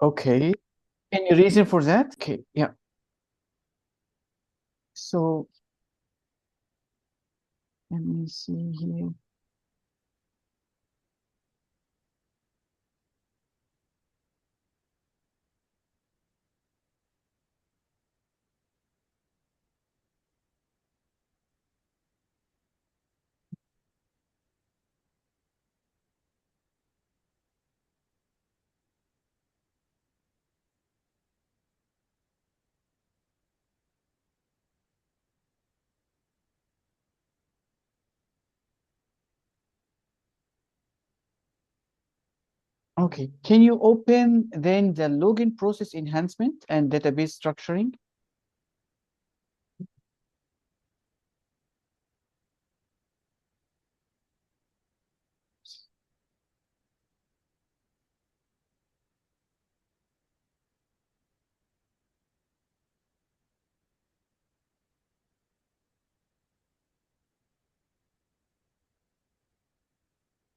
Okay. Any reason for that? Okay, yeah. So let me see here. Okay, can you open then the login process enhancement and database structuring?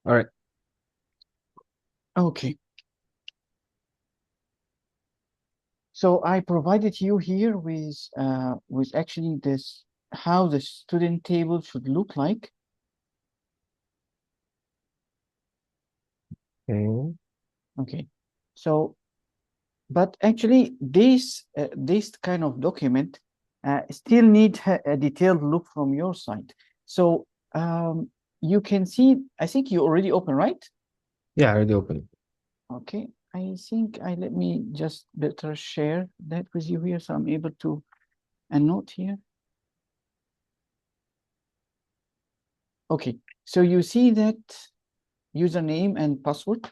All right. Okay, so I provided you here with actually this how the student table should look like. Okay. Okay, so but actually this kind of document still need a detailed look from your side. So you can see, I think you already open, right? Yeah, I already opened. Okay, I think I let me just better share that with you here so I'm able to a note here. Okay, so you see that username and password.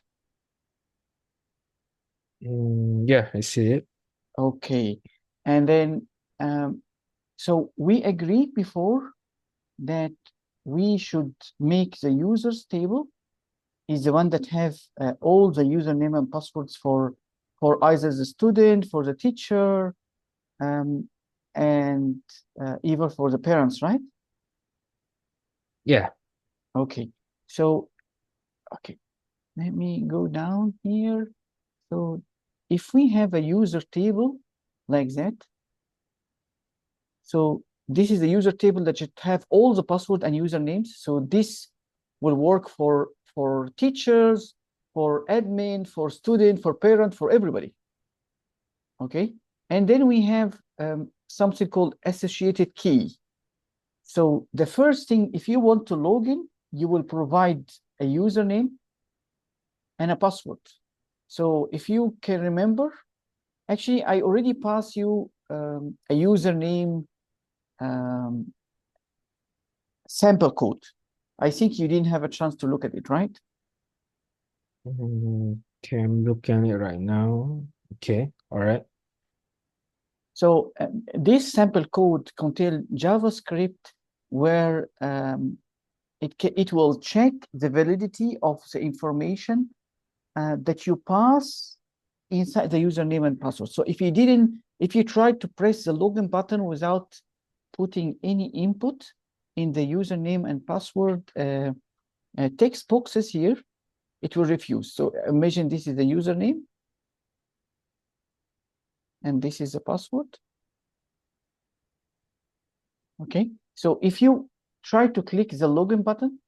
Yeah, I see it. Okay, and then um, so we agreed before that we should make the users table is the one that have all the username and passwords for either the student, for the teacher, um, and even for the parents, right? Yeah. Okay, so okay, let me go down here. So if we have a user table like that, so this is the user table that should have all the password and usernames. So this will work for teachers, for admin, for student, for parent, for everybody. Okay, and then we have something called associated key. So the first thing, if you want to log in, you will provide a username and a password. So if you can remember, actually, I already passed you a username um, sample code. I think you didn't have a chance to look at it, right? Okay, I'm looking at it right now. Okay. All right. So this sample code contains JavaScript where it will check the validity of the information that you pass inside the username and password. So if you try to press the login button without putting any input in the username and password text boxes here, it will refuse. So imagine this is the username and this is the password. Okay. So if you try to click the login button,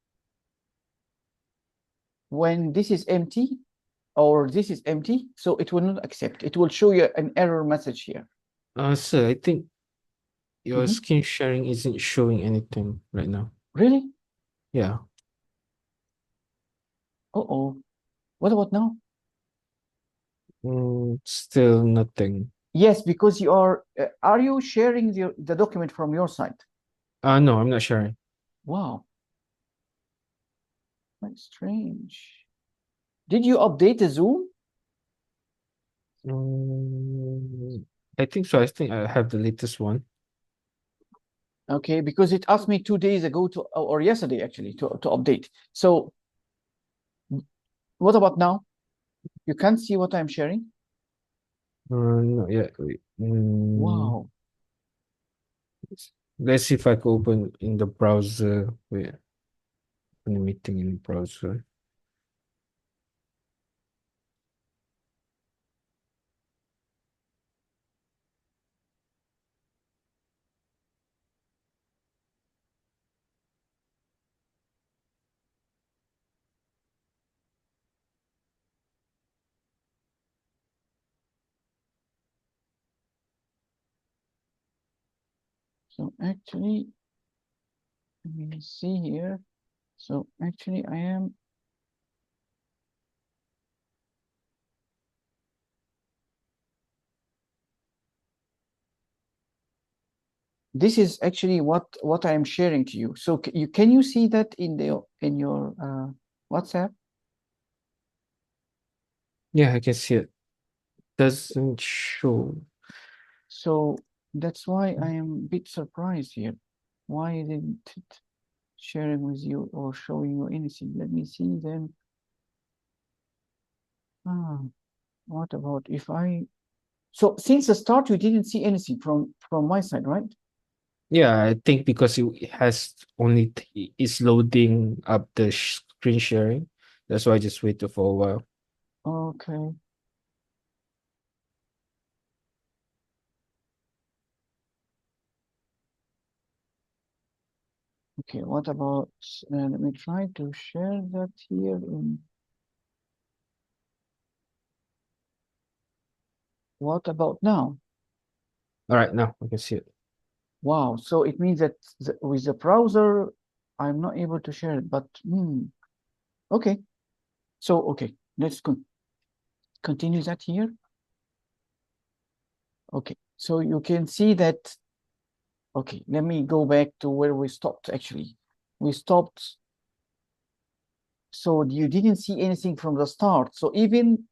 when this is empty or this is empty, so it will not accept. It will show you an error message here. So I think your Mhm. screen sharing isn't showing anything right now. Really? Yeah. Uh-oh. What about now? Still nothing. Yes, because are you sharing the document from your side? No, I'm not sharing. Wow, that's strange. Did you update the Zoom? Mm, I think so. I think I have the latest one. Okay, because it asked me 2 days ago or yesterday actually, to update. So what about now? You can't see what I'm sharing? No, yeah. Wait. Wow. Let's see if I can open in the browser. Wait, open the meeting in the browser. So actually, let me see here. So actually, I am. This is actually what I am sharing to you. So can you see that in your WhatsApp? Yeah, I can see it. Doesn't show. So that's why I am a bit surprised here. Why didn't it sharing with you or showing you anything? Let me see then. Ah, what about if I? So since the start, you didn't see anything from my side, right? Yeah, I think because it has only it's loading up the screen sharing. That's why I just waited for a while. Okay. Okay, what about, let me try to share that here in, what about now? All right, now I can see it. Wow, so it means that with the browser, I'm not able to share it, but okay. So, okay, let's continue that here. Okay, so you can see that, okay, let me go back to where we stopped actually. We stopped, so you didn't see anything from the start. So even,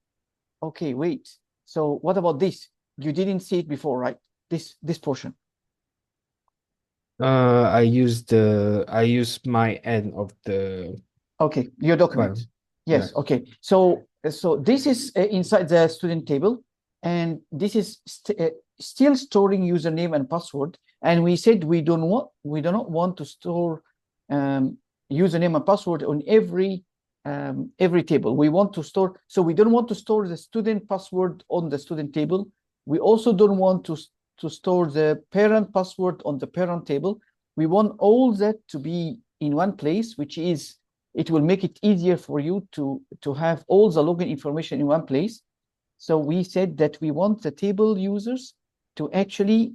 okay, wait. So what about this? You didn't see it before, right? This portion. I use my end of the Okay, your document. file. Yeah. Yes, okay. So this is inside the student table, and this is still storing username and password. And we said we do not want to store username and password on every table. We want to store, so we don't want to store the student password on the student table. We also don't want to store the parent password on the parent table. We want all that to be in one place, which is, it will make it easier for you to have all the login information in one place. So we said that we want the table users to actually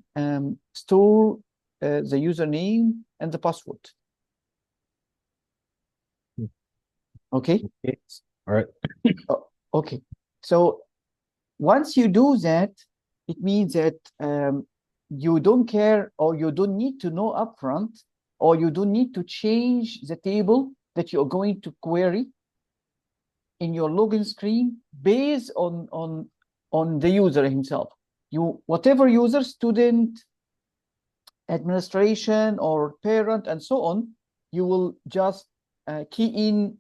store the username and the password. Okay. Okay. All right. Okay. So once you do that, it means that you don't care, or you don't need to know upfront, or you don't need to change the table that you're going to query in your login screen based on the user himself. You, whatever user, student, administration, or parent, and so on, you will just key in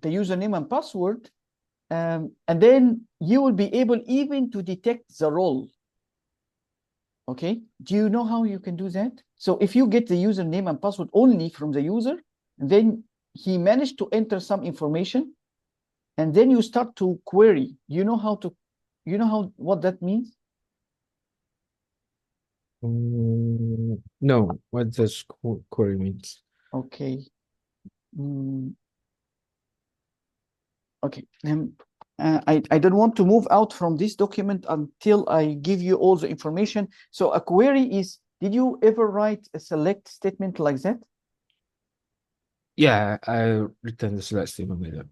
the username and password, and then you will be able even to detect the role. Okay, do you know how you can do that? So if you get the username and password only from the user, then he managed to enter some information, and then you start to query. You know how to, you know how, what that means? No, what does query means? Okay. Okay. I don't want to move out from this document until I give you all the information. So a query is, did you ever write a select statement like that? Yeah, I returned the select statement later.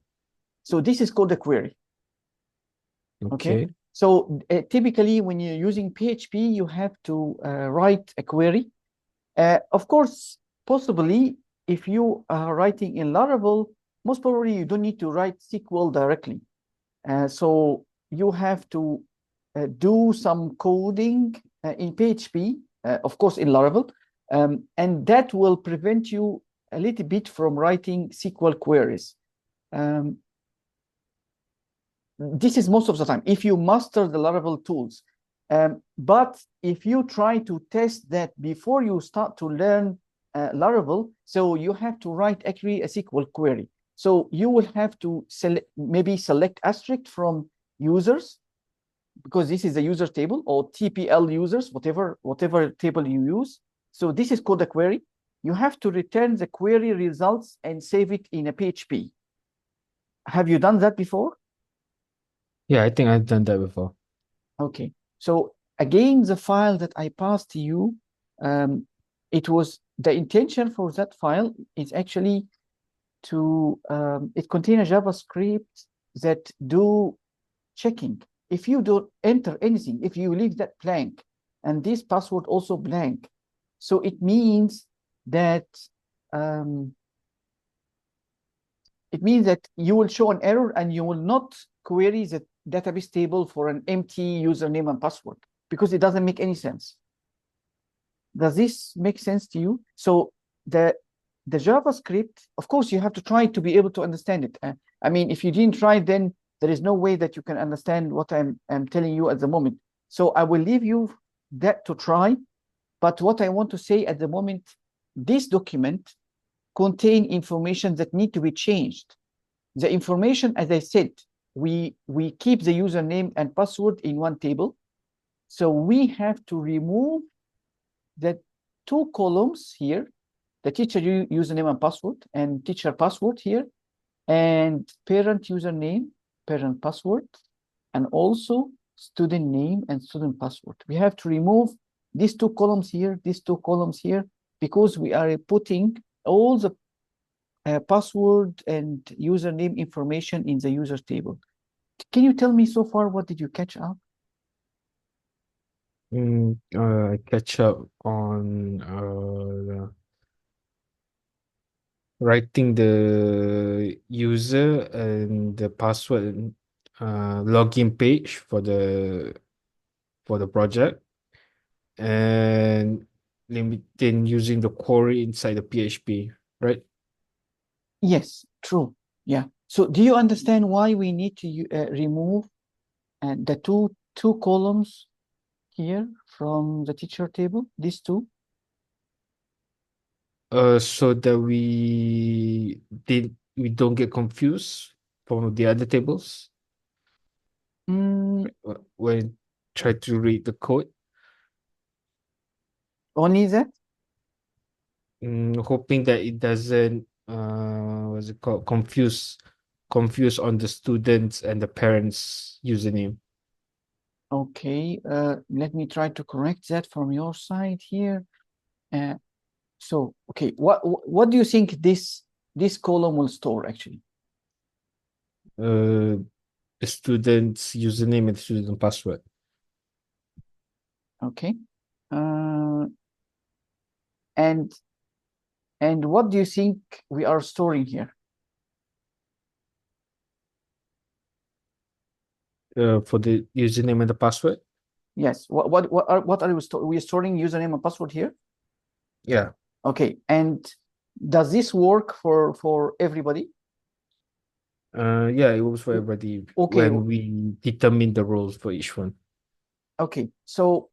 So this is called a query. Okay. Okay. So typically when you're using PHP, you have to write a query. Of course, possibly if you are writing in Laravel, most probably you don't need to write SQL directly. So you have to do some coding in PHP, of course, in Laravel, and that will prevent you a little bit from writing SQL queries. This is most of the time if you master the Laravel tools. But if you try to test that before you start to learn Laravel, so you have to write actually a SQL query. So you will have to maybe select asterisk from users, because this is a user table, or TPL users, whatever table you use. So this is called a query. You have to return the query results and save it in a PHP. Have you done that before? Yeah, I think I've done that before. Okay. So again, the file that I passed to you, It was the intention for that file is actually to it contain a JavaScript that do checking. If you don't enter anything, if you leave that blank and this password also blank, so it means that you will show an error and you will not query the database table for an empty username and password because it doesn't make any sense. Does this make sense to you? So the JavaScript, of course, you have to try to be able to understand it. I mean, if you didn't try, then there is no way that you can understand what I'm telling you at the moment. So I will leave you that to try. But what I want to say at the moment, this document contain information that need to be changed. The information, as I said, we keep the username and password in one table. So we have to remove the two columns here, the teacher username and password, and teacher password here, and parent username, parent password, and also student name and student password. We have to remove these two columns here, these two columns here, because we are putting all the password and username information in the user table. Can you tell me so far what did you catch up? I catch up on writing the user and the password login page for the project, and then using the query inside the PHP, right? Yes, true. Yeah. So do you understand why we need to remove the two columns here from the teacher table? These two? So that we don't get confused from the other tables Mm, when try to read the code. only that? Hoping that it doesn't what's it called, confuse on the students and the parents username. Okay. Let me try to correct that from your side here. So, okay, what do you think this column will store actually? uh the student's username and student password. Okay. Uh, and what do you think we are storing here? For the username and the password. Yes. What are we storing username and password here? Yeah. Okay. And does this work for everybody? Yeah, it was for everybody Okay. when we determine the roles for each one. Okay. So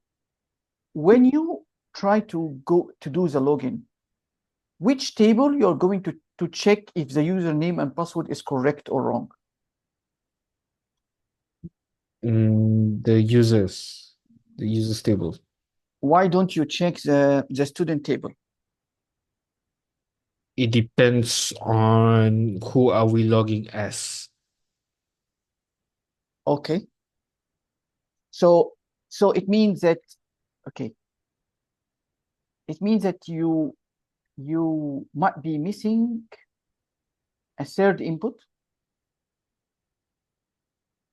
when you try to go to do the login, which table you're going to check if the username and password is correct or wrong? The users table. Why don't you check the student table? It depends on who are we logging as. Okay. So it means that, okay, it means that you might be missing a third input.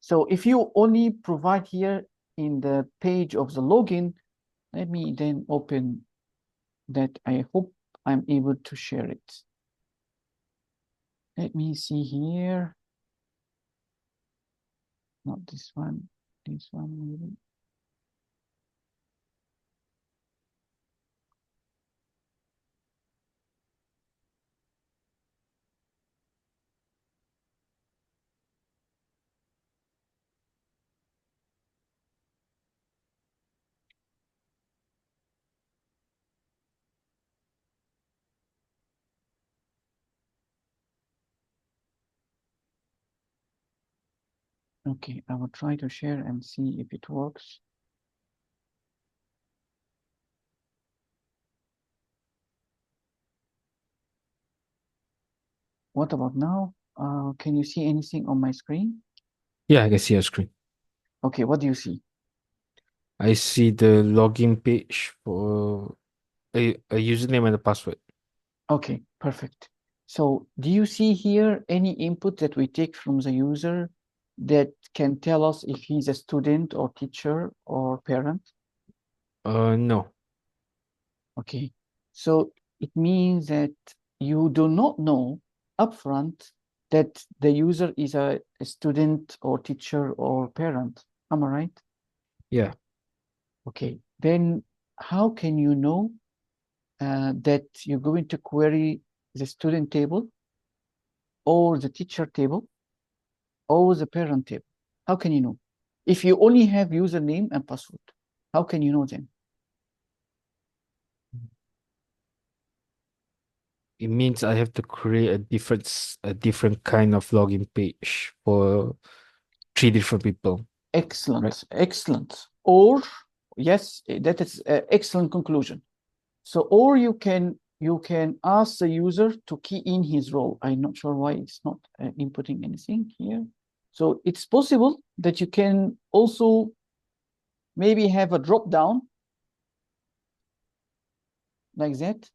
So if you only provide here in the page of the login, let me then open that. I hope I'm able to share it. Let me see here. Not this one, this one maybe. Okay, I will try to share and see if it works. What about now? Can you see anything on my screen? Yeah, I can see your screen. Okay, what do you see? I see the login page for a username and a password. Okay, perfect. So do you see here any input that we take from the user that can tell us if he's a student or teacher or parent? No. Okay, so it means that you do not know upfront that the user is a student or teacher or parent. Am I right? Yeah. Okay, then how can you know that you're going to query the student table or the teacher table or the parent table? How can you know? If you only have username and password, how can you know them? It means I have to create a different kind of login page for 3 different people. Excellent, Right. excellent. Or yes, that is an excellent conclusion. So, or you can ask the user to key in his role. I'm not sure why it's not inputting anything here. So it's possible that you can also maybe have a drop down like that,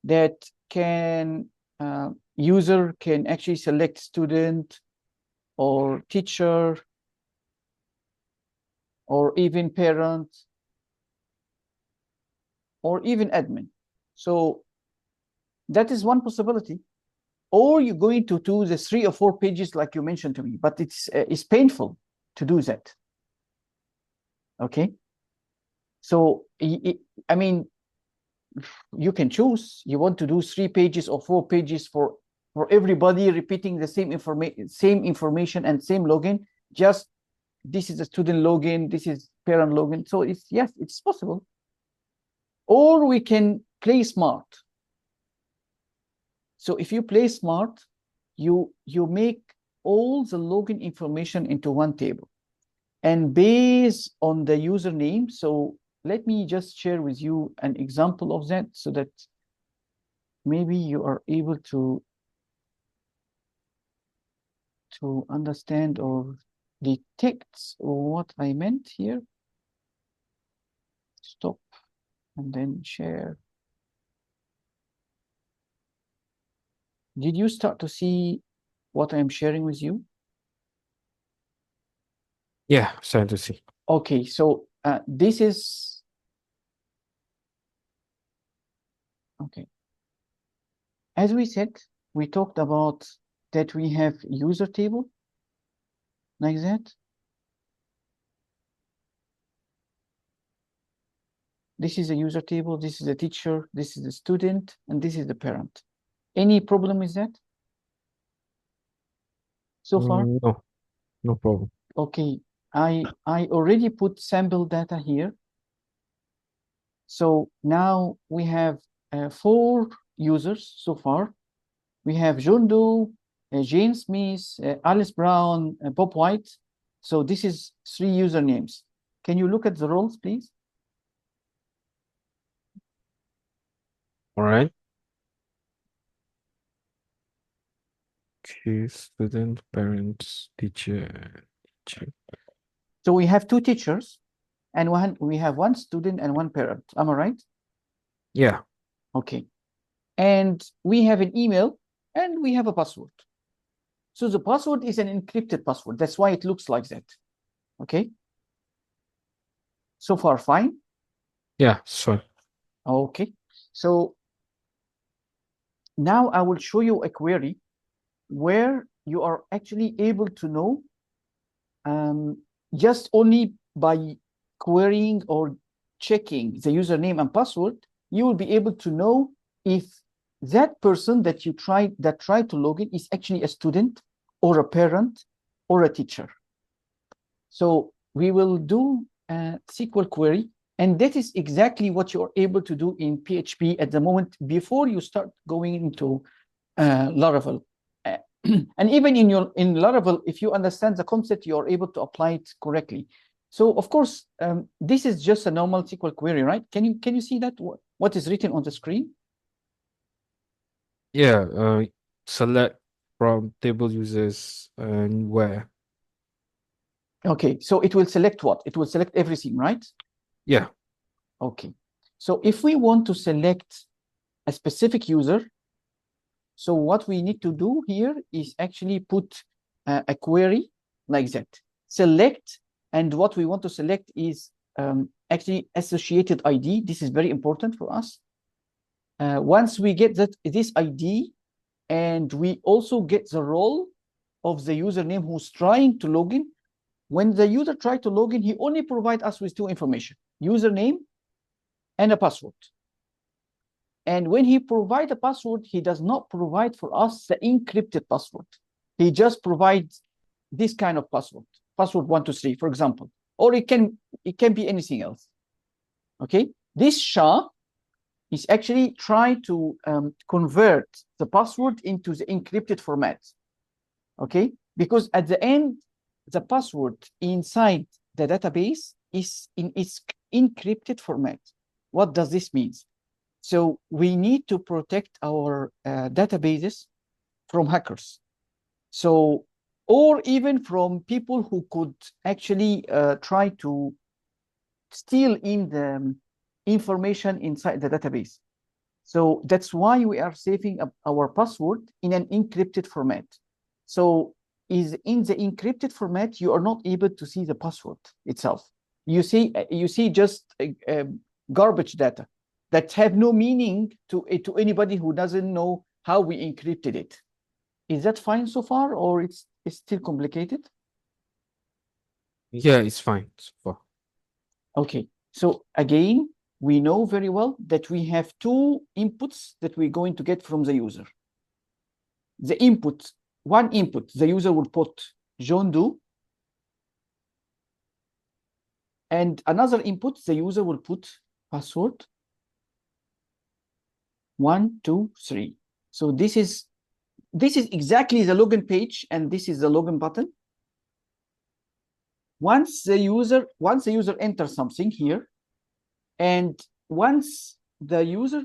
that can user can actually select student or teacher or even parent or even admin. So that is one possibility. Or you're going to do the 3 or 4 pages like you mentioned to me, but it's painful to do that. Okay. So I mean, you can choose. You want to do 3 pages or 4 pages for everybody repeating the same information and same login. Just this is a student login, this is parent login. So it's yes, it's possible. Or we can play smart. So if you play smart, you make all the login information into one table. And based on the username, so let me just share with you an example of that so that maybe you are able to understand or detect what I meant here. Stop and then share. Did you start to see what I'm sharing with you? Yeah, starting to see. Okay, so this is okay. As we said, we talked about that we have user table like that. This is a user table, this is a teacher, this is the student, and this is the parent. Any problem with that so far? No, no problem. Okay, I already put sample data here. So now we have 4 users so far. We have John Doe, Jane Smith, Alice Brown, Bob White. So this is 3 usernames. Can you look at the roles, please? All right. Okay, student, parents, teacher. So we have 2 teachers and we have 1 student and 1 parent. Am I right? Yeah. Okay. And we have an email and we have a password. So the password is an encrypted password. That's why it looks like that. Okay. So far, fine. Yeah, so Okay. So now I will show you a query where you are actually able to know just only by querying or checking the username and password, you will be able to know if that person that tried to log in is actually a student or a parent or a teacher. So we will do a SQL query, and that is exactly what you're able to do in PHP at the moment before you start going into Laravel. And even in Laravel, if you understand the concept, you're able to apply it correctly. So of course, this is just a normal SQL query, right? Can you see that what is written on the screen? yeah, select from table users and where. Okay, so it will select what? It will select everything, right? Yeah. Okay. So if we want to select a specific user, so what we need to do here is actually put a query like that. Select, and what we want to select is actually associated ID. This is very important for us. Once we get this ID, and we also get the role of the username who's trying to log in. When the user tries to log in, he only provides us with two information, username and a password. And when he provides a password, he does not provide for us the encrypted password. He just provides this kind of password, password 123, for example, or it can be anything else. Okay, this SHA is actually trying to convert the password into the encrypted format. Okay, because at the end, the password inside the database is in its encrypted format. What does this mean? So we need to protect our databases from hackers. So, or even from people who could actually try to steal in the information inside the database. So that's why we are saving our password in an encrypted format. So is in the encrypted format, you are not able to see the password itself. You see just garbage data that have no meaning to anybody who doesn't know how we encrypted it. Is that fine so far, or it's still complicated? Yeah, it's fine so far. Okay, so again, we know very well that we have two inputs that we're going to get from the user. The input, one input, the user will put John Doe, and another input, the user will put password 1, 2, 3. So this is exactly the login page, and this is the login button. Once the user enters something here, and once the user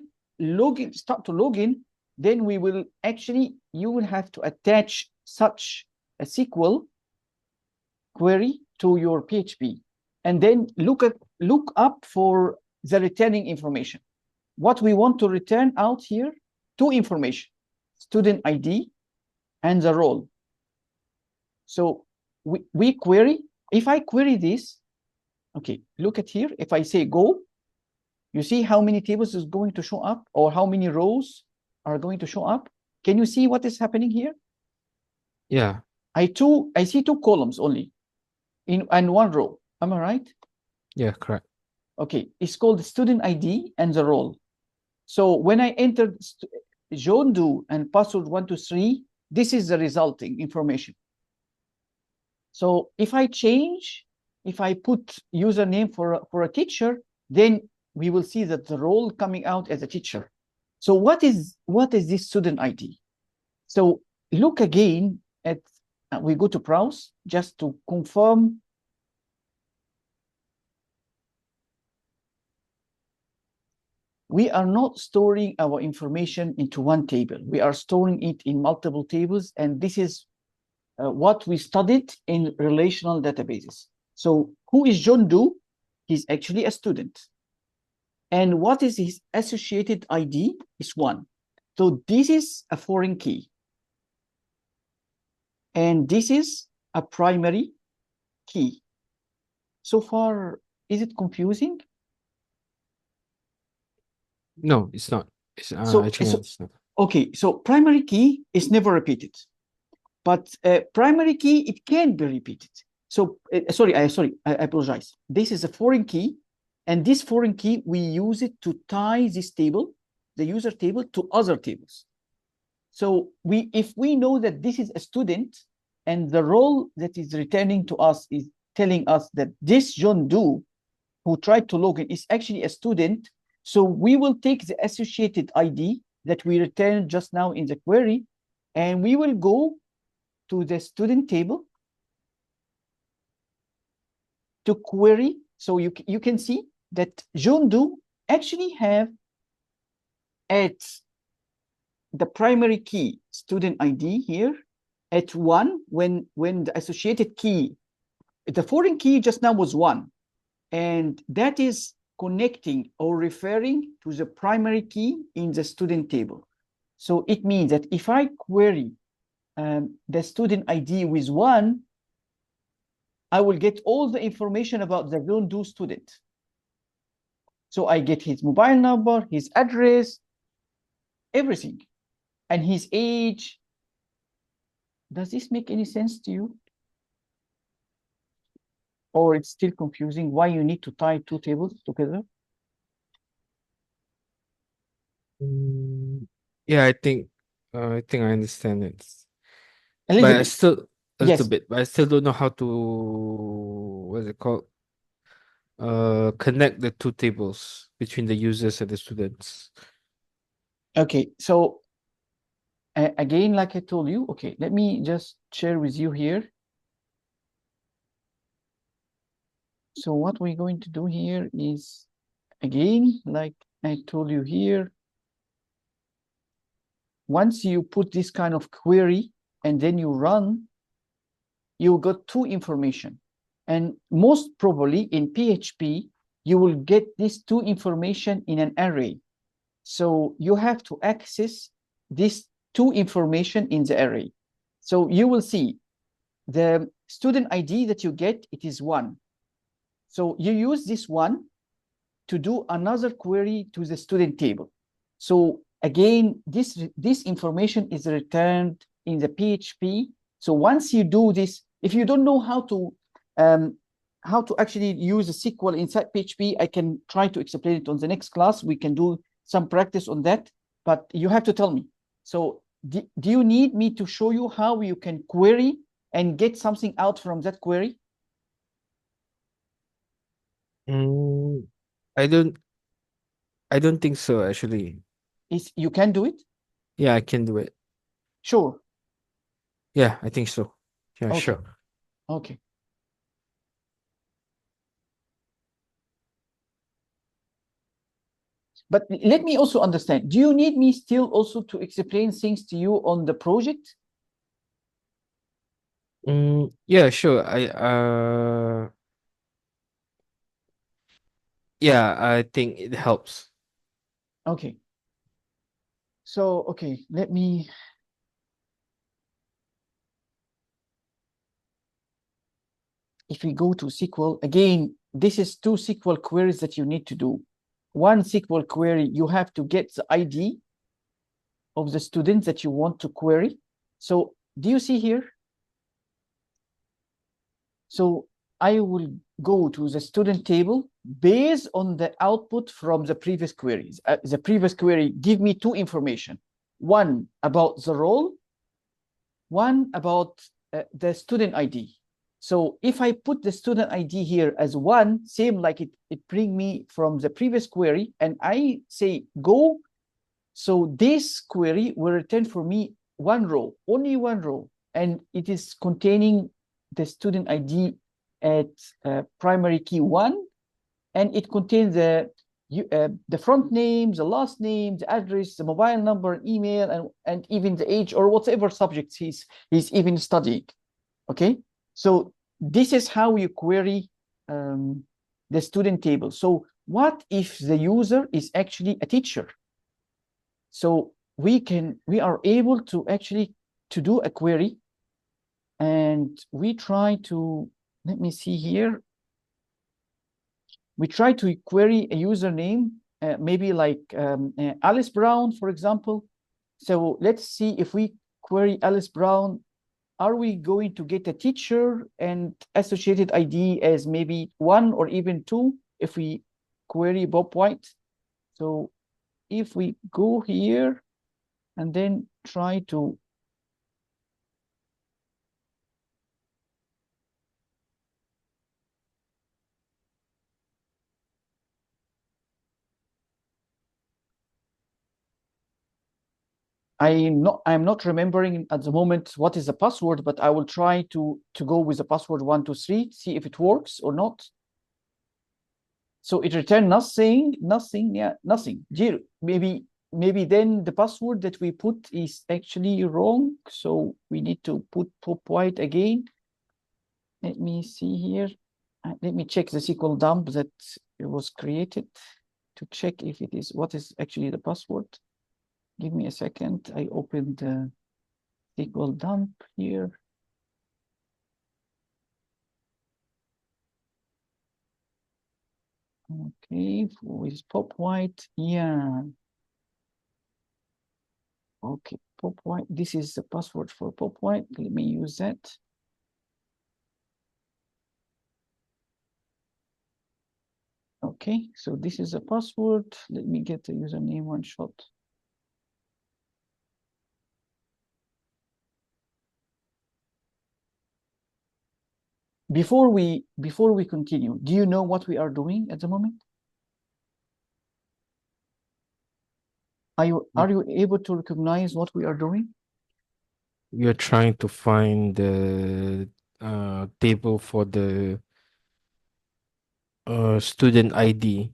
start to log in, then you will have to attach such a SQL query to your PHP, and then look up for the returning information. What we want to return out here, two information, student ID and the role. So we query. If I query this, okay, look at here. If I say go, you see how many tables is going to show up, or how many rows are going to show up? Can you see what is happening here? Yeah. I see two columns only and one row. Am I right? Yeah, correct. Okay, it's called student ID and the role. So when I entered John Doe and password 123, this is the resulting information. So if I put username for a teacher, then we will see that the role coming out as a teacher. So what is this student ID? So look again at, we go to browse just to confirm. We are not storing our information into one table. We are storing it in multiple tables, and this is what we studied in relational databases. So who is John Doe? He's actually a student. And what is his associated ID? Is 1. So this is a foreign key. And this is a primary key. So far, is it confusing? No, it's not. It's not. Okay, so primary key is never repeated. But primary key, it can be repeated. So sorry, I apologize. This is a foreign key, and this foreign key, we use it to tie this table, the user table, to other tables. So if we know that this is a student, and the role that is returning to us is telling us that this John Doe, who tried to log in, is actually a student, so we will take the associated ID that we returned just now in the query, and we will go to the student table to query. So you can see that John Doe actually have at the primary key student ID here at 1 when the associated key, the foreign key just now was 1, and that is connecting or referring to the primary key in the student table. So it means that if I query the student ID with 1, I will get all the information about the zone 2 student. So I get his mobile number, his address, everything, and his age. Does this make any sense to you? Or it's still confusing why you need to tie 2 tables together? Yeah, I think I understand it. A But little I bit. still a little Yes. bit, but I still don't know how to what's it called? Connect the 2 tables between the users and the students. Okay. So again, like I told you, okay, let me just share with you here. So what we're going to do here is, again, like I told you here, once you put this kind of query and then you run, you got 2 information. And most probably in PHP, you will get these 2 information in an array. So you have to access this 2 information in the array. So you will see the student ID that you get, it is 1. So you use this 1 to do another query to the student table. So again, this information is returned in the PHP. So once you do this, if you don't know how to actually use a SQL inside PHP, I can try to explain it on the next class. We can do some practice on that, but you have to tell me. So do you need me to show you how you can query and get something out from that query? I don't think so actually. You can do it? Yeah, I can do it. Sure. Yeah, I think so. Yeah, Okay. sure. Okay. But let me also understand, do you need me still also to explain things to you on the project? Yeah, sure. Yeah, I think it helps. Okay. So, okay, let me. If we go to SQL, again, this is 2 SQL queries that you need to do. One SQL query, you have to get the ID of the student that you want to query. So do you see here? So I will go to the student table based on the output from the previous queries. The previous query give me 2 information. One about the role, one about the student ID. So if I put the student ID here as 1, same like it bring me from the previous query, and I say go, so this query will return for me 1 row, only 1 row, and it is containing the student ID at primary key 1, and it contains the front name, the last name, the address, the mobile number, email, and even the age or whatever subjects he's even studying. Okay, so this is how you query the student table. So what if the user is actually a teacher? So we are able to actually to do a query, and we try to, let me see here, we try to query a username, maybe like Alice Brown, for example. So let's see if we query Alice Brown, are we going to get a teacher and associated ID as maybe 1 or even 2 if we query Bob White? So if we go here and then try to I'm not remembering at the moment what is the password, but I will try to go with the password 123, see if it works or not. So it returned nothing, yeah, nothing, 0. Maybe then the password that we put is actually wrong. So we need to put Pop White again. Let me see here. let me check the SQL dump that it was created to check if it is what is actually the password. Give me a second. I opened the SQL dump here. Okay, with pop white, yeah. Okay, pop white. This is the password for pop white. Let me use that. Okay, so this is a password. Let me get the username one shot. Before we continue, do you know what we are doing at the moment? Are you able to recognize what we are doing? We are trying to find the table for the student ID.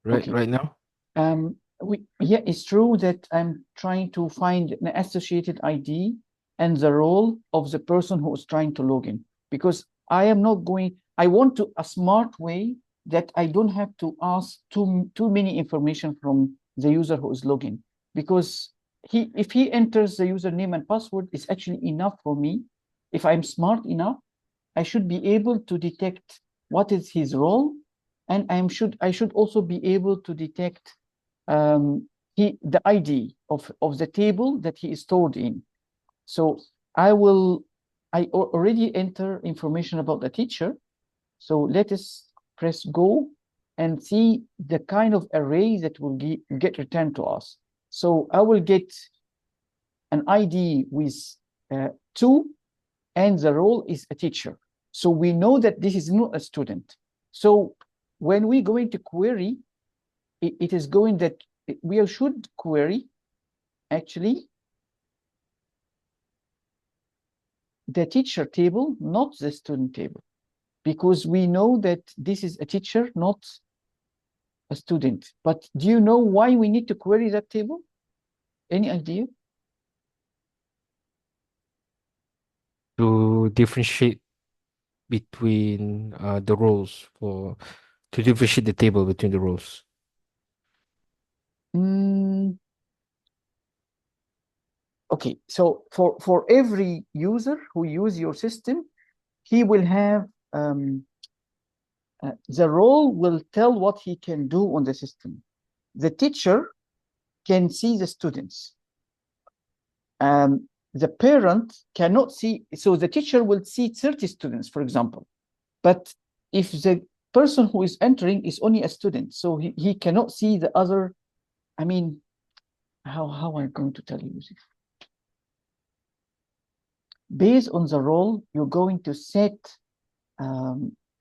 Okay. Right now? Yeah, it's true that I'm trying to find an associated ID and the role of the person who is trying to log in, because I want a smart way that I don't have to ask too many information from the user who is logging, because if he enters the username and password, it's actually enough for me. If I'm smart enough, I should be able to detect what is his role, and I should also be able to detect the ID of the table that he is stored in. So I already enter information about the teacher. So let us press go and see the kind of array that will get returned to us. So I will get an ID with 2, and the role is a teacher. So we know that this is not a student. So when we're going to query, it is going that we should query actually the teacher table, not the student table, because we know that this is a teacher, not a student. But do you know why we need to query that table? Any idea? To differentiate between the roles to differentiate the table between the roles. Okay, so for every user who use your system, he will have the role will tell what he can do on the system. The teacher can see the students. The parent cannot see, so the teacher will see 30 students, for example. But if the person who is entering is only a student, so he cannot see the other, I mean, how am I going to tell you this? Based on the role, you're going to set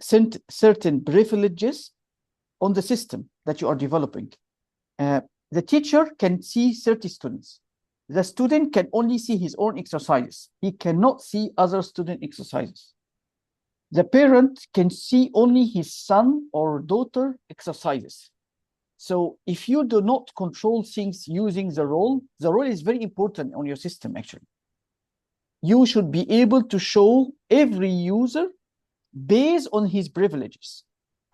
certain privileges on the system that you are developing. The teacher can see 30 students. The student can only see his own exercises. He cannot see other student exercises. The parent can see only his son or daughter exercises. So if you do not control things using the role is very important on your system, actually. You should be able to show every user based on his privileges.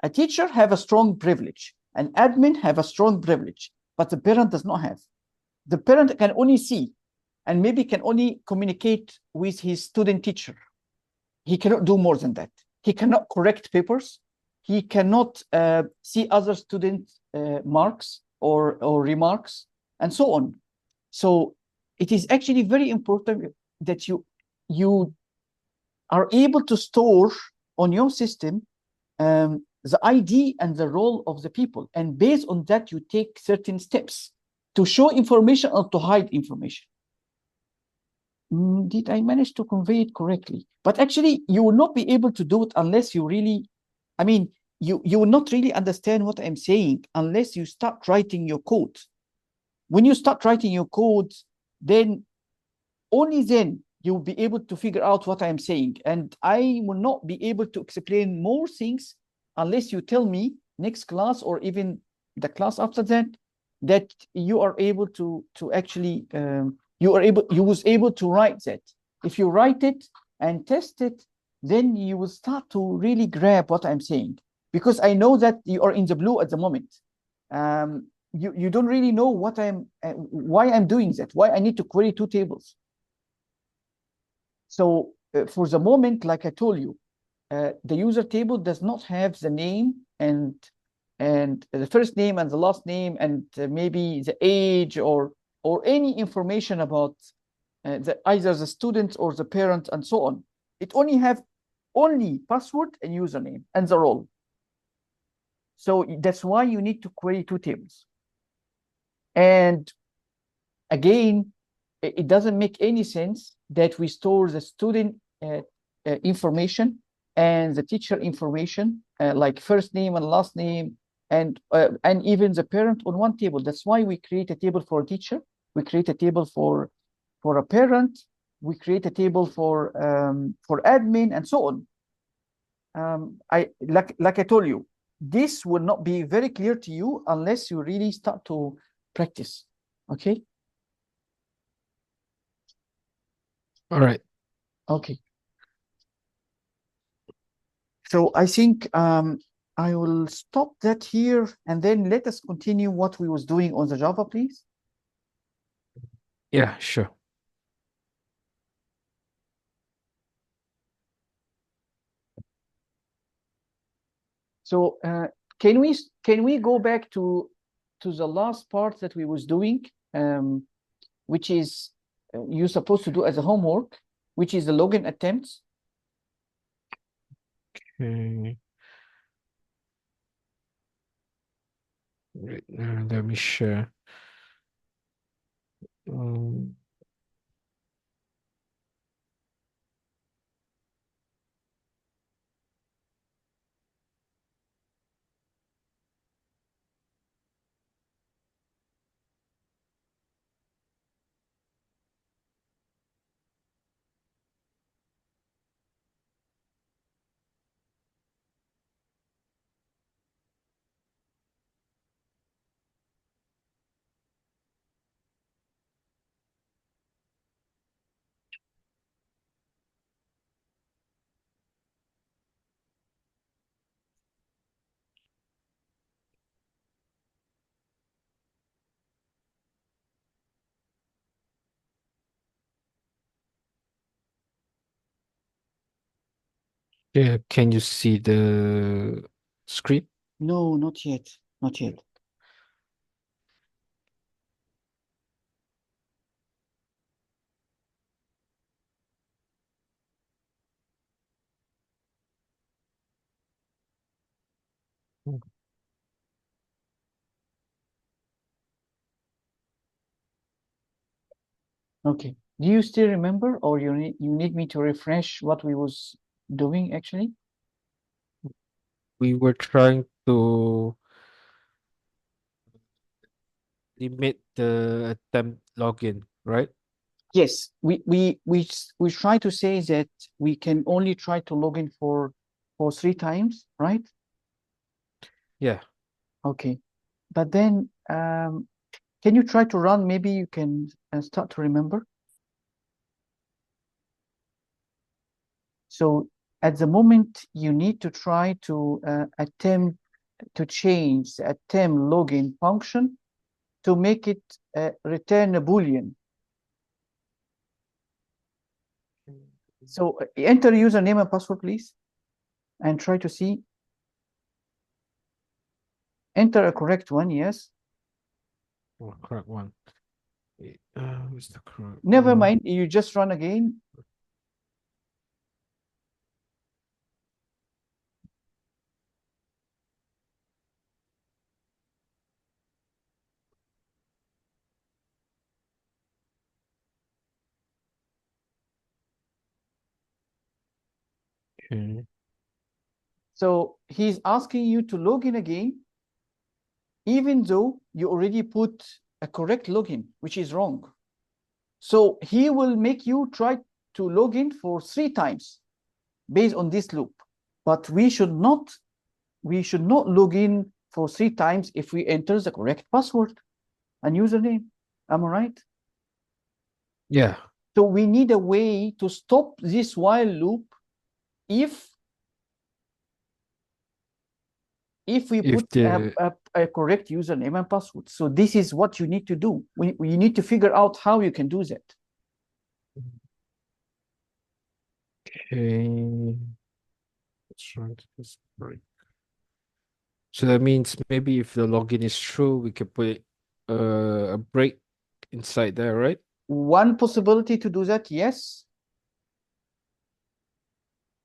A teacher have a strong privilege. An admin have a strong privilege, but the parent does not have. The parent can only see and maybe can only communicate with his student teacher. He cannot do more than that. He cannot correct papers. He cannot see other student marks or remarks and so on. So it is actually very important that you are able to store on your system the ID and the role of the people. And based on that, you take certain steps to show information or to hide information. Did I manage to convey it correctly? But actually, you will not be able to do it unless you really, I mean, you will not really understand what I'm saying unless you start writing your code. When you start writing your code, then only then you'll be able to figure out what I'm saying. And I will not be able to explain more things unless you tell me next class or even the class after that you are able to actually you was able to write that. If you write it and test it, then you will start to really grab what I'm saying, because I know that you are in the blue at the moment. You don't really know what why I'm doing that, why I need to query two tables. So for the moment, like I told you, the user table does not have the name and the first name and the last name and maybe the age or any information about either the student or the parent and so on. It only have only password and username and the role. So that's why you need to query two tables. And again, it doesn't make any sense that we store the student information and the teacher information, like first name and last name, and even the parent on one table. That's why we create a table for a teacher. We create a table for a parent. We create a table for admin and so on. I like I told you, this will not be very clear to you unless you really start to practice. Okay. All right. Okay. So I think I will stop that here and then let us continue what we was doing on the Java, please. Yeah, sure. So can we go back to the last part that we was doing, which is you're supposed to do as a homework, which is the login attempts. Okay. Right, let me share. Um, yeah, can you see the screen? No, not yet. Not yet. Mm. Okay. Do you still remember, or you need me to refresh what we was doing actually? We were trying to limit the attempt login, right? Yes, we try to say that we can only try to log in for 3 times, right? Yeah. Okay. But then can you try to run? Maybe you can start to remember. So at the moment, you need to try to attempt to change the attempt login function to make it return a Boolean. So enter username and password, please, and try to see. Enter a correct one, yes. Oh, correct one. What's the correct Never one? mind, you just run again. Okay. So he's asking you to log in again, even though you already put a correct login, which is wrong. So he will make you try to log in for 3 times based on this loop. But we should not log in for 3 times if we enter the correct password and username. Am I right? Yeah. So we need a way to stop this while loop if we If put the a correct username and password. So this is what you need to do. We need to figure out how you can do that. Okay, let's try this break. So that means maybe if the login is true, we can put a break inside there, right? One possibility to do that, yes.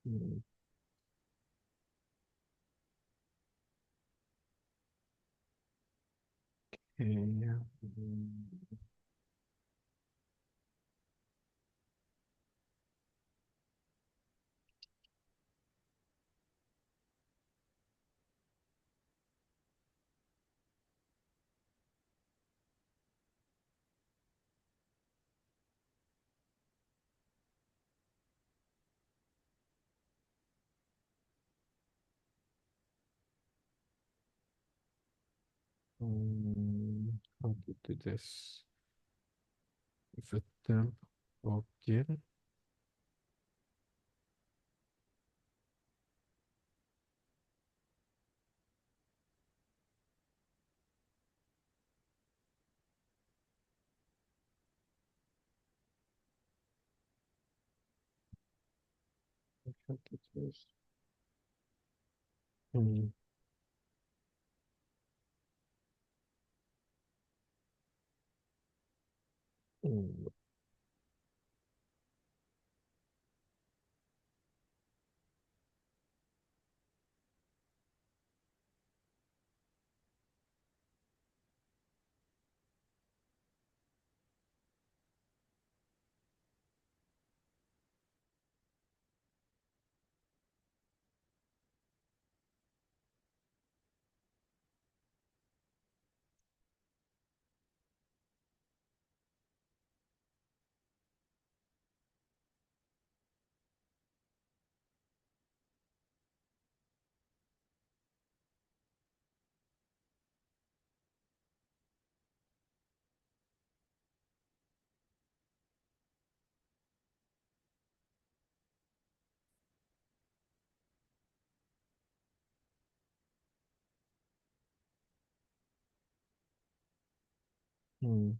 Mm, okay, yeah. How to do this? If a temp login. How to do this? Mm, mm, mm.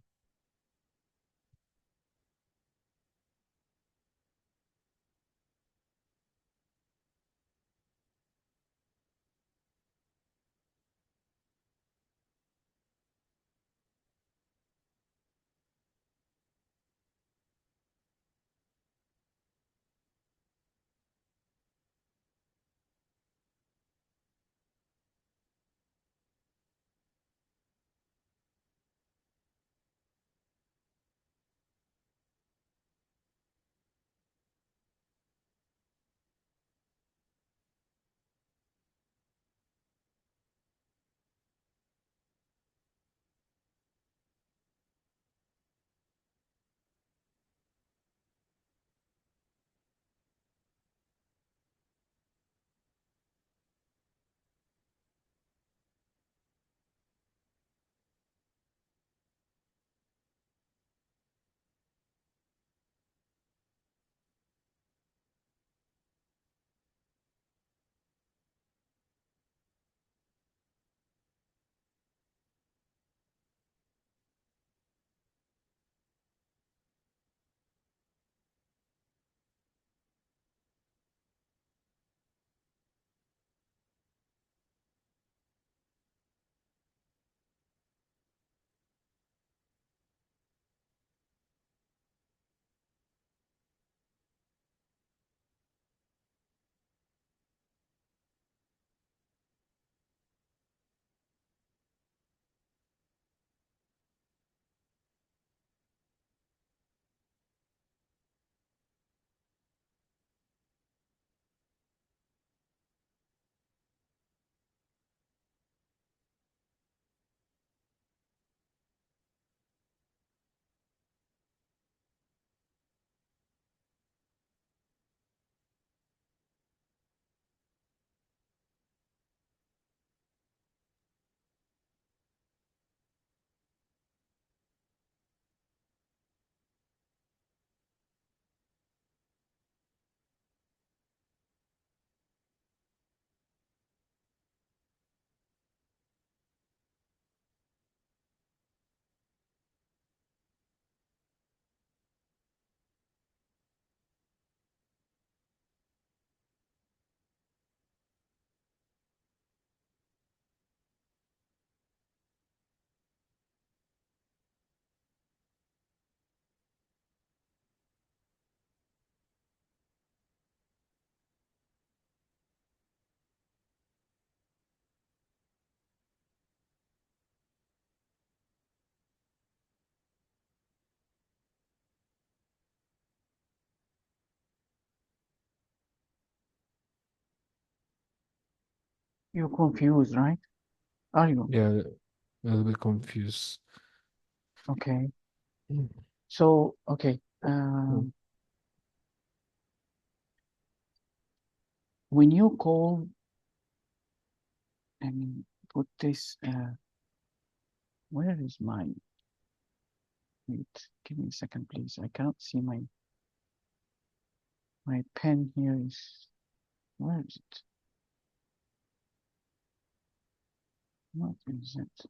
You're confused, right? Are you? Yeah, a little bit confused. Okay. Mm. So, okay. Mm. When you call, I mean, put this, where is my, wait, give me a second, please. I cannot see my pen here is, where is it? What is it?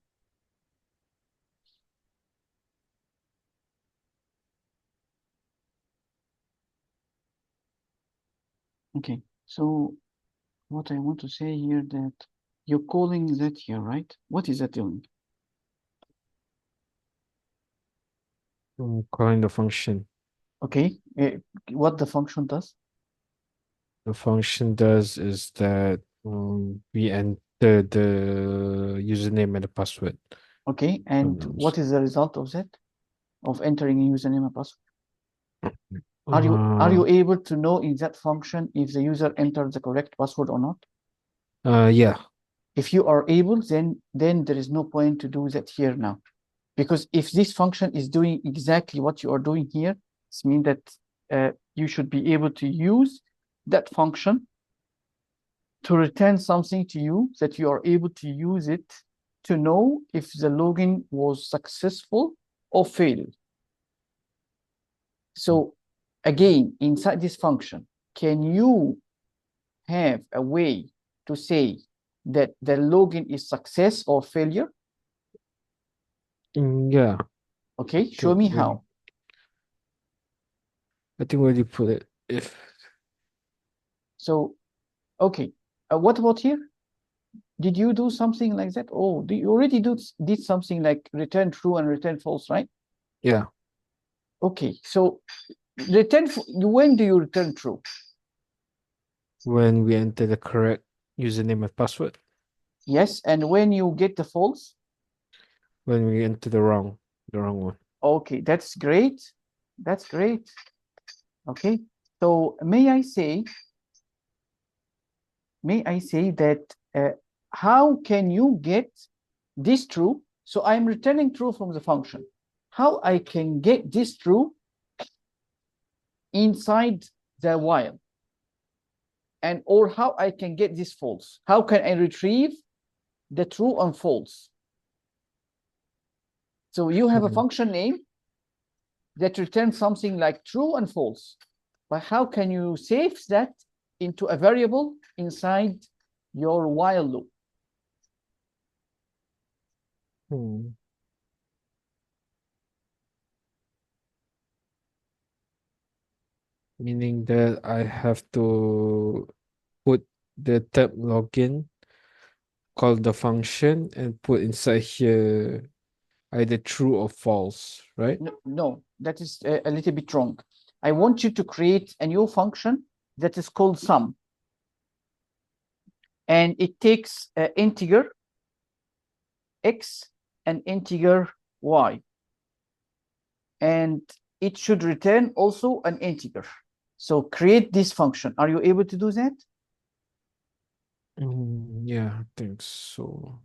Okay, so what I want to say here that you're calling that here, right? What is that doing? Calling the function. Okay, what the function does? The function does is that we enter the username and the password. Okay, and Um, what is the result of that? Of entering a username and password? Are Uh, you able to know in that function if the user entered the correct password or not? yeah. If you are able, then there is no point to do that here now. Because if this function is doing exactly what you are doing here, it means that you should be able to use that function to return something to you that you are able to use it to know if the login was successful or failed. So again, inside this function, can you have a way to say that the login is success or failure? Yeah. Okay, I show think me where you, how. I think where you put it. If So, okay, what about here? Did you do something like that? Oh, you already did something like return true and return false, right? yeah, Okay, so when do you return true? when we enter the correct username and password, Yes, and when you get the false? when we enter the wrong one. Okay, that's great. That's great. Okay, so may I say that how can you get this true? So I'm returning true from the function. How I can get this true inside the while? And or how I can get this false? How can I retrieve the true and false? So you have a function name that returns something like true and false. But how can you save that into a variable inside your while loop? Hmm. Meaning that I have to put the tab login, call the function, and put inside here either true or false, right? No, that is a little bit wrong. I want you to create a new function that is called sum. And it takes an integer x and integer y. And it should return also an integer. So create this function. Are you able to do that? Yeah, I think so.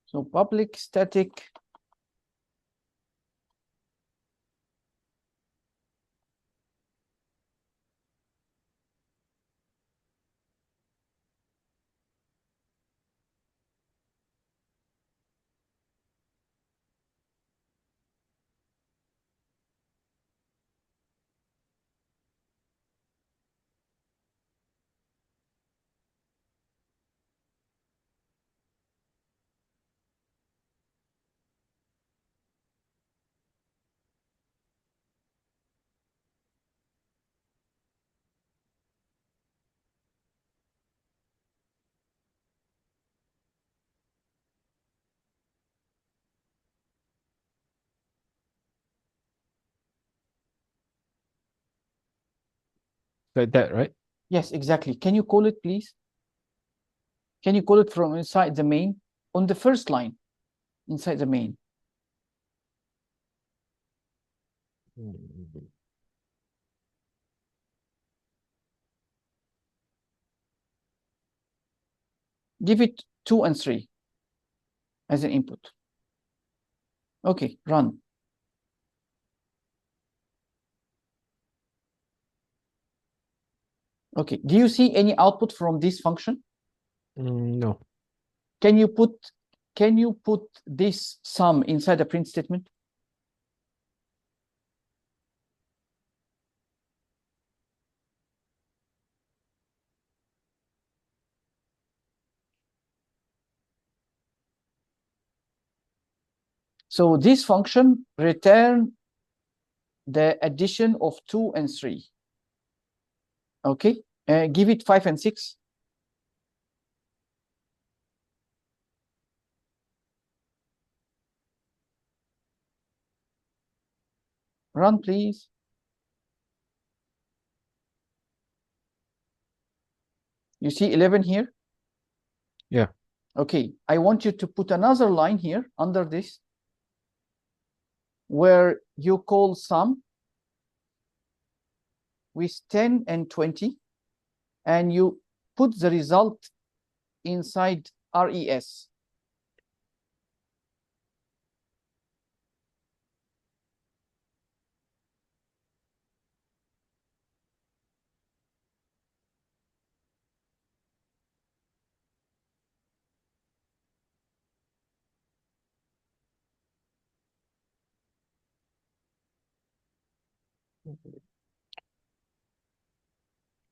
So public static Like that, right? Yes, exactly. Can you call it, please? Can you call it from inside the main on the first line inside the main? Mm. Give it 2 and 3 as an input. Okay, run. Okay, do you see any output from this function? No. Can you put this sum inside a print statement? So this function return the addition of 2 and 3. Okay, give it 5 and 6. Run, please. You see 11 here? Yeah. Okay, I want you to put another line here under this where you call sum with 10 and 20, and you put the result inside res.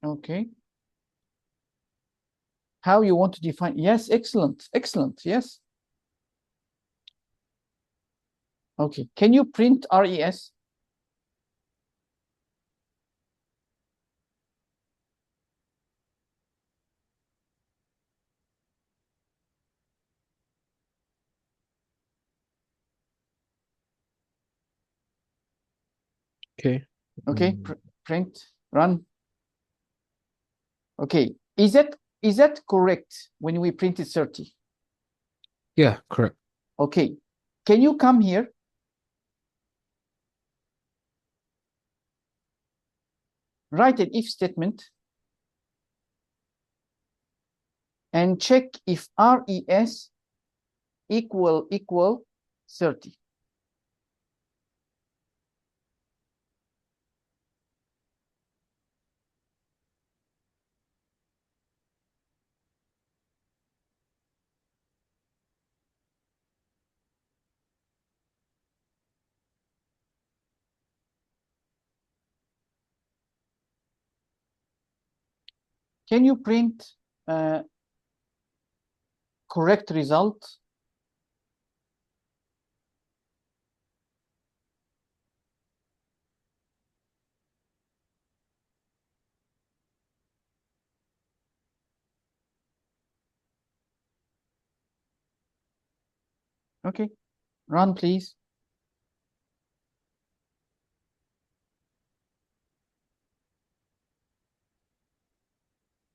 Okay. How you want to define? Yes, excellent, excellent. Yes. Okay. Can you print res? Okay. Okay. Mm. Print. Run. Okay. Is that correct when we printed 30? Yeah, correct. Okay. Can you come here? Write an if statement and check if res equal 30. Can you print correct result? Okay. Run, please.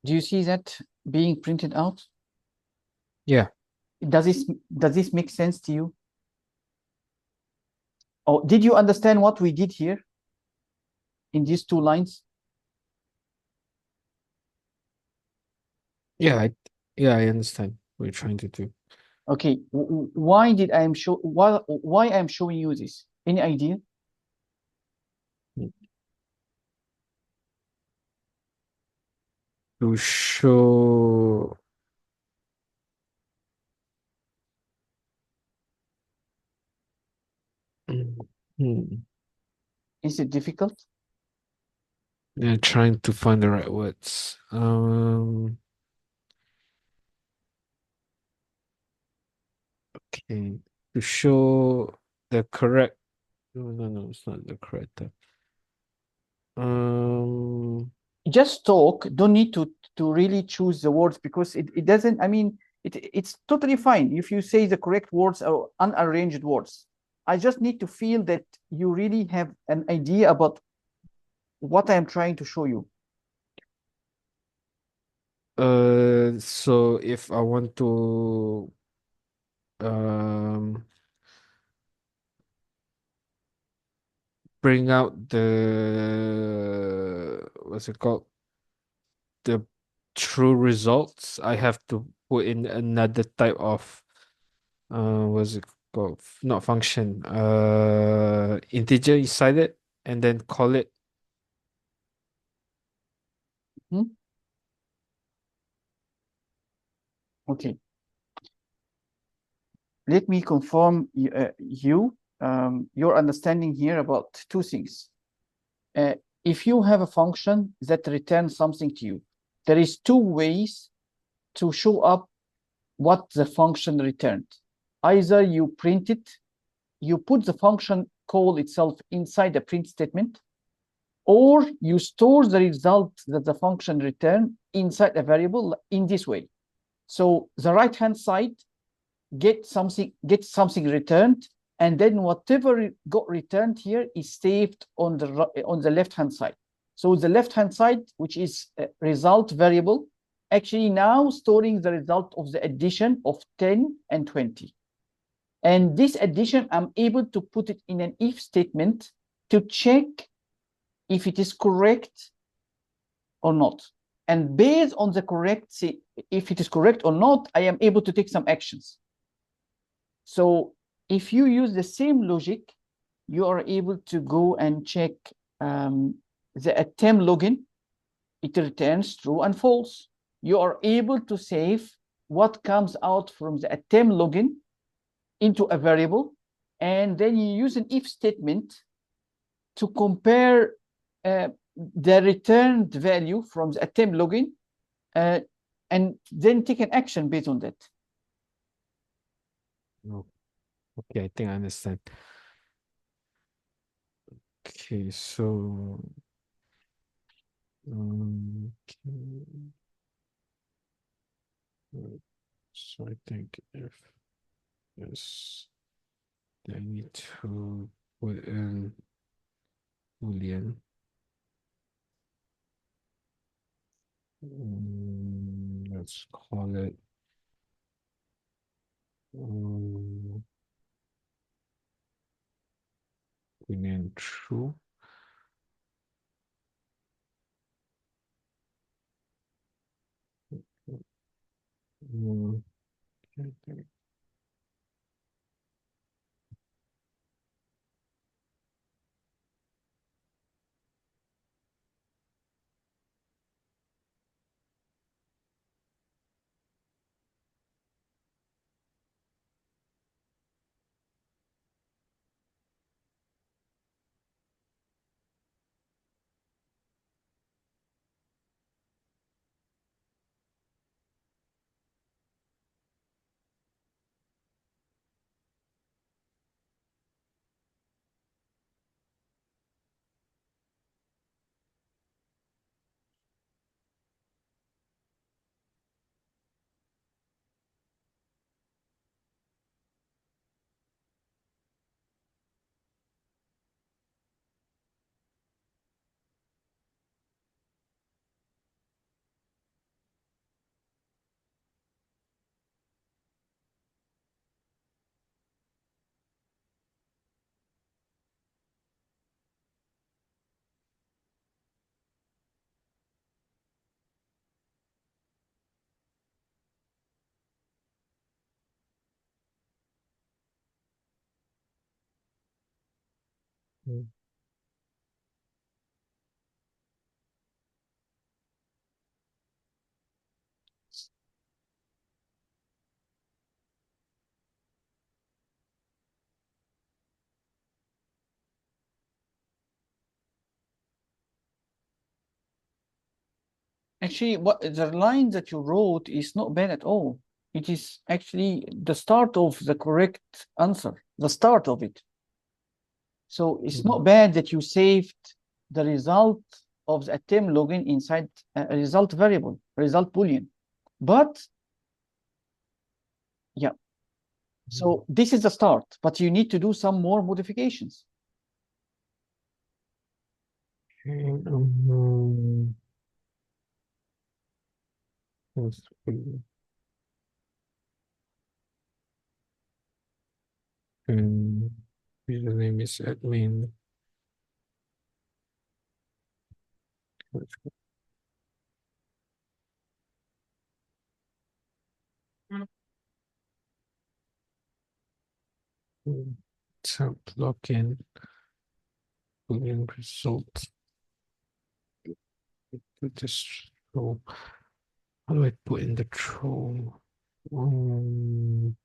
Do you see that being printed out? Yeah. Does this make sense to you? Oh, did you understand what we did here in these 2 lines? Yeah, I understand what you're trying to do. Okay. Why did I am show why I'm showing you this? Any idea? Mm. To show Hmm. Is it difficult? Yeah, trying to find the right words. Okay. To show the correct. No, it's not the correct term. Just talk. Don't need to really choose the words, because it doesn't. I mean, it's totally fine if you say the correct words or unarranged words. I just need to feel that you really have an idea about what I'm trying to show you. So if I want to um bring out the what's it called? The true results, I have to put in another type of what's it called? Not function, integer inside it, and then call it. Hmm? Okay. Let me confirm your understanding here about two things. If you have a function that returns something to you, there is two ways to show up what the function returned. Either you print it, you put the function call itself inside the print statement, or you store the result that the function returned inside a variable in this way. So the right-hand side gets something returned, and then whatever got returned here is saved on the left-hand side. So the left-hand side, which is a result variable, actually now storing the result of the addition of 10 and 20. And this addition, I'm able to put it in an if statement to check if it is correct or not. And based on the correct, if it is correct or not, I am able to take some actions. So if you use the same logic, you are able to go and check the attempt login. It returns true and false. You are able to save what comes out from the attempt login into a variable, and then you use an if statement to compare the returned value from the attempt login, and then take an action based on that. Oh, okay, I think I understand. Okay, so okay. So I think if yes, I need to put in Boolean. Let's call it Boolean true. Okay. Actually, what the line that you wrote is not bad at all. It is actually the start of the correct answer, the start of it. So it's not bad that you saved the result of the attempt login inside a result variable, result boolean. But yeah, so this is the start, but you need to do some more modifications. Okay, let's see. Username is admin. Tab login, Boolean result. Put this row. How do I put in the row? Um,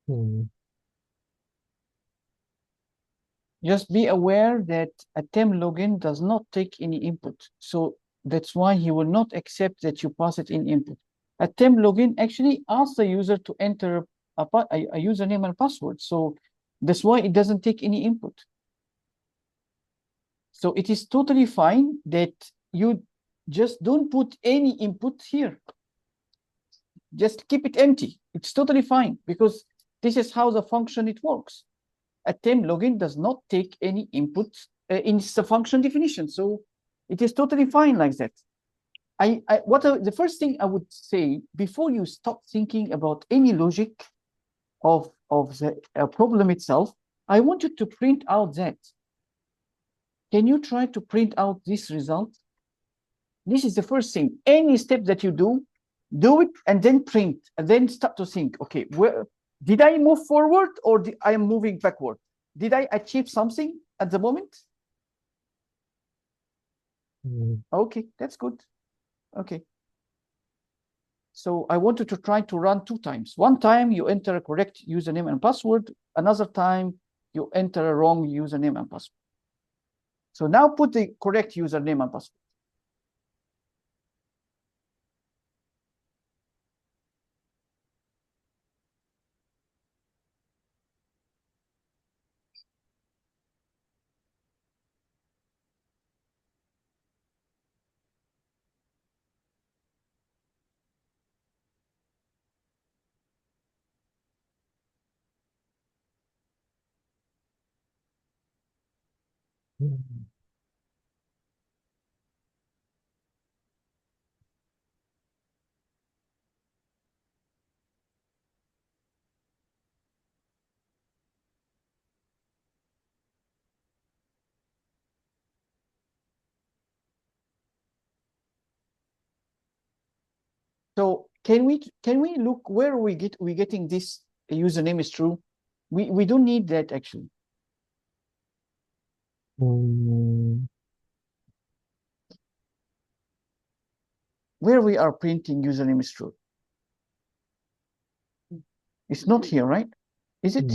hmm, Just be aware that a temp login does not take any input. So that's why he will not accept that you pass it in input. A temp login actually asks the user to enter a username and password. So that's why it doesn't take any input. So it is totally fine that you just don't put any input here. Just keep it empty. It's totally fine because this is how the function it works. A temp login does not take any input in the function definition. So it is totally fine like that. The first thing I would say before you stop thinking about any logic of the problem itself, I want you to print out that. Can you try to print out this result? This is the first thing. Any step that you do it and then print and then start to think, okay, where did I move forward or I am moving backward? Did I achieve something at the moment? Okay, that's good. Okay. So I wanted to try to run 2 times. One time you enter a correct username and password. Another time you enter a wrong username and password. So now put the correct username and password. So can we look where we getting this username is true? We don't need that actually. Where we are printing username is true. It's not here, right? Is it?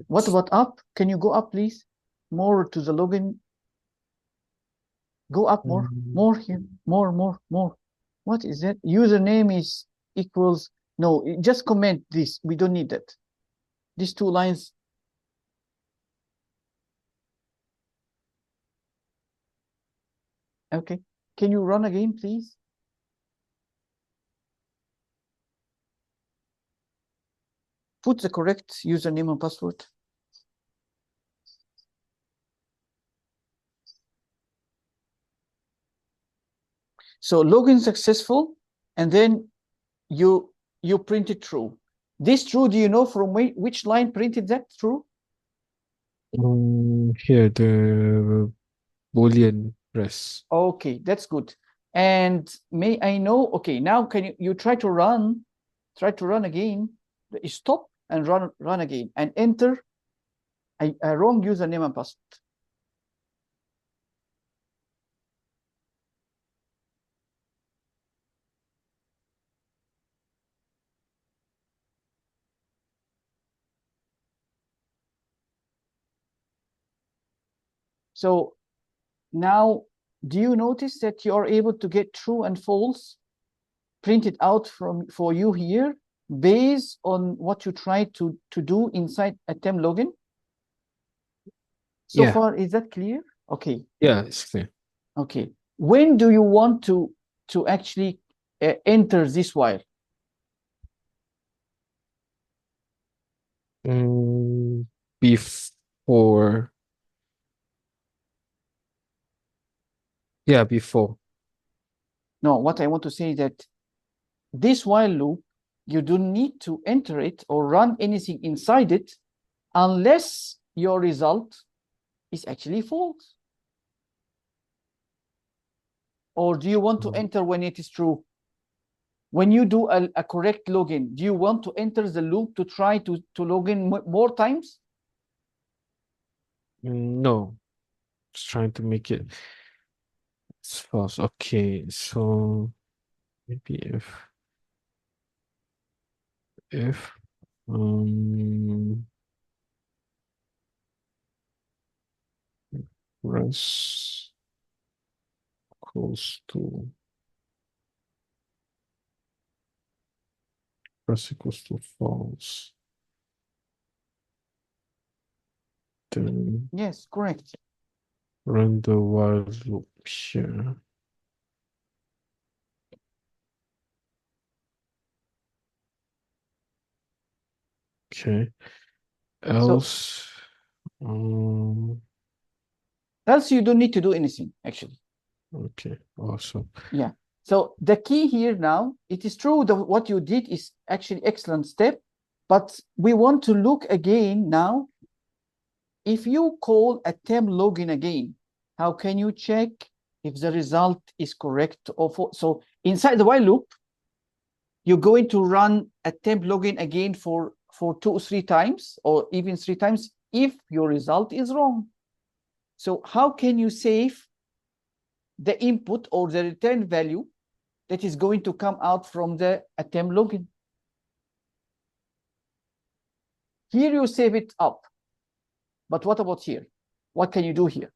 What about up? Can you go up, please? More to the login. Go up more, more here, more. What is that? Username is equals. No, just comment this. We don't need that. These 2 lines. Okay. Can you run again, please? Put the correct username and password. So login successful, and then you print it true. This true, do you know from which line printed that true? Here, the Boolean press. Okay, that's good. And may I know, okay, now can you try to run again, stop and run again and enter a wrong username and password. So now, do you notice that you are able to get true and false printed out for you here? based on what you try to do inside a temp login? So Yeah. far, is that clear? Okay. Yeah, it's clear. Okay. When do you want to actually enter this while? Before. Yeah, before. No, what I want to say is that this while loop, you don't need to enter it or run anything inside it unless your result is actually false. Or do you want to enter when it is true? When you do a correct login, do you want to enter the loop to try to log in more times? No, just trying to make it it's false. Okay, so maybe if res equals to false, then Yes, correct. run the while loop here. Okay. Else, else you don't need to do anything, actually. okay, awesome. Yeah. So the key here now, it is true that what you did is actually excellent step, but we want to look again now. If you call a temp login again, how can you check if the result is correct or false? So inside the while loop, you're going to run a temp login again for 2 or 3 times, or even 3 times if your result is wrong. So how can you save the input or the return value that is going to come out from the attempt login? Here you save it up. But what about here? What can you do here?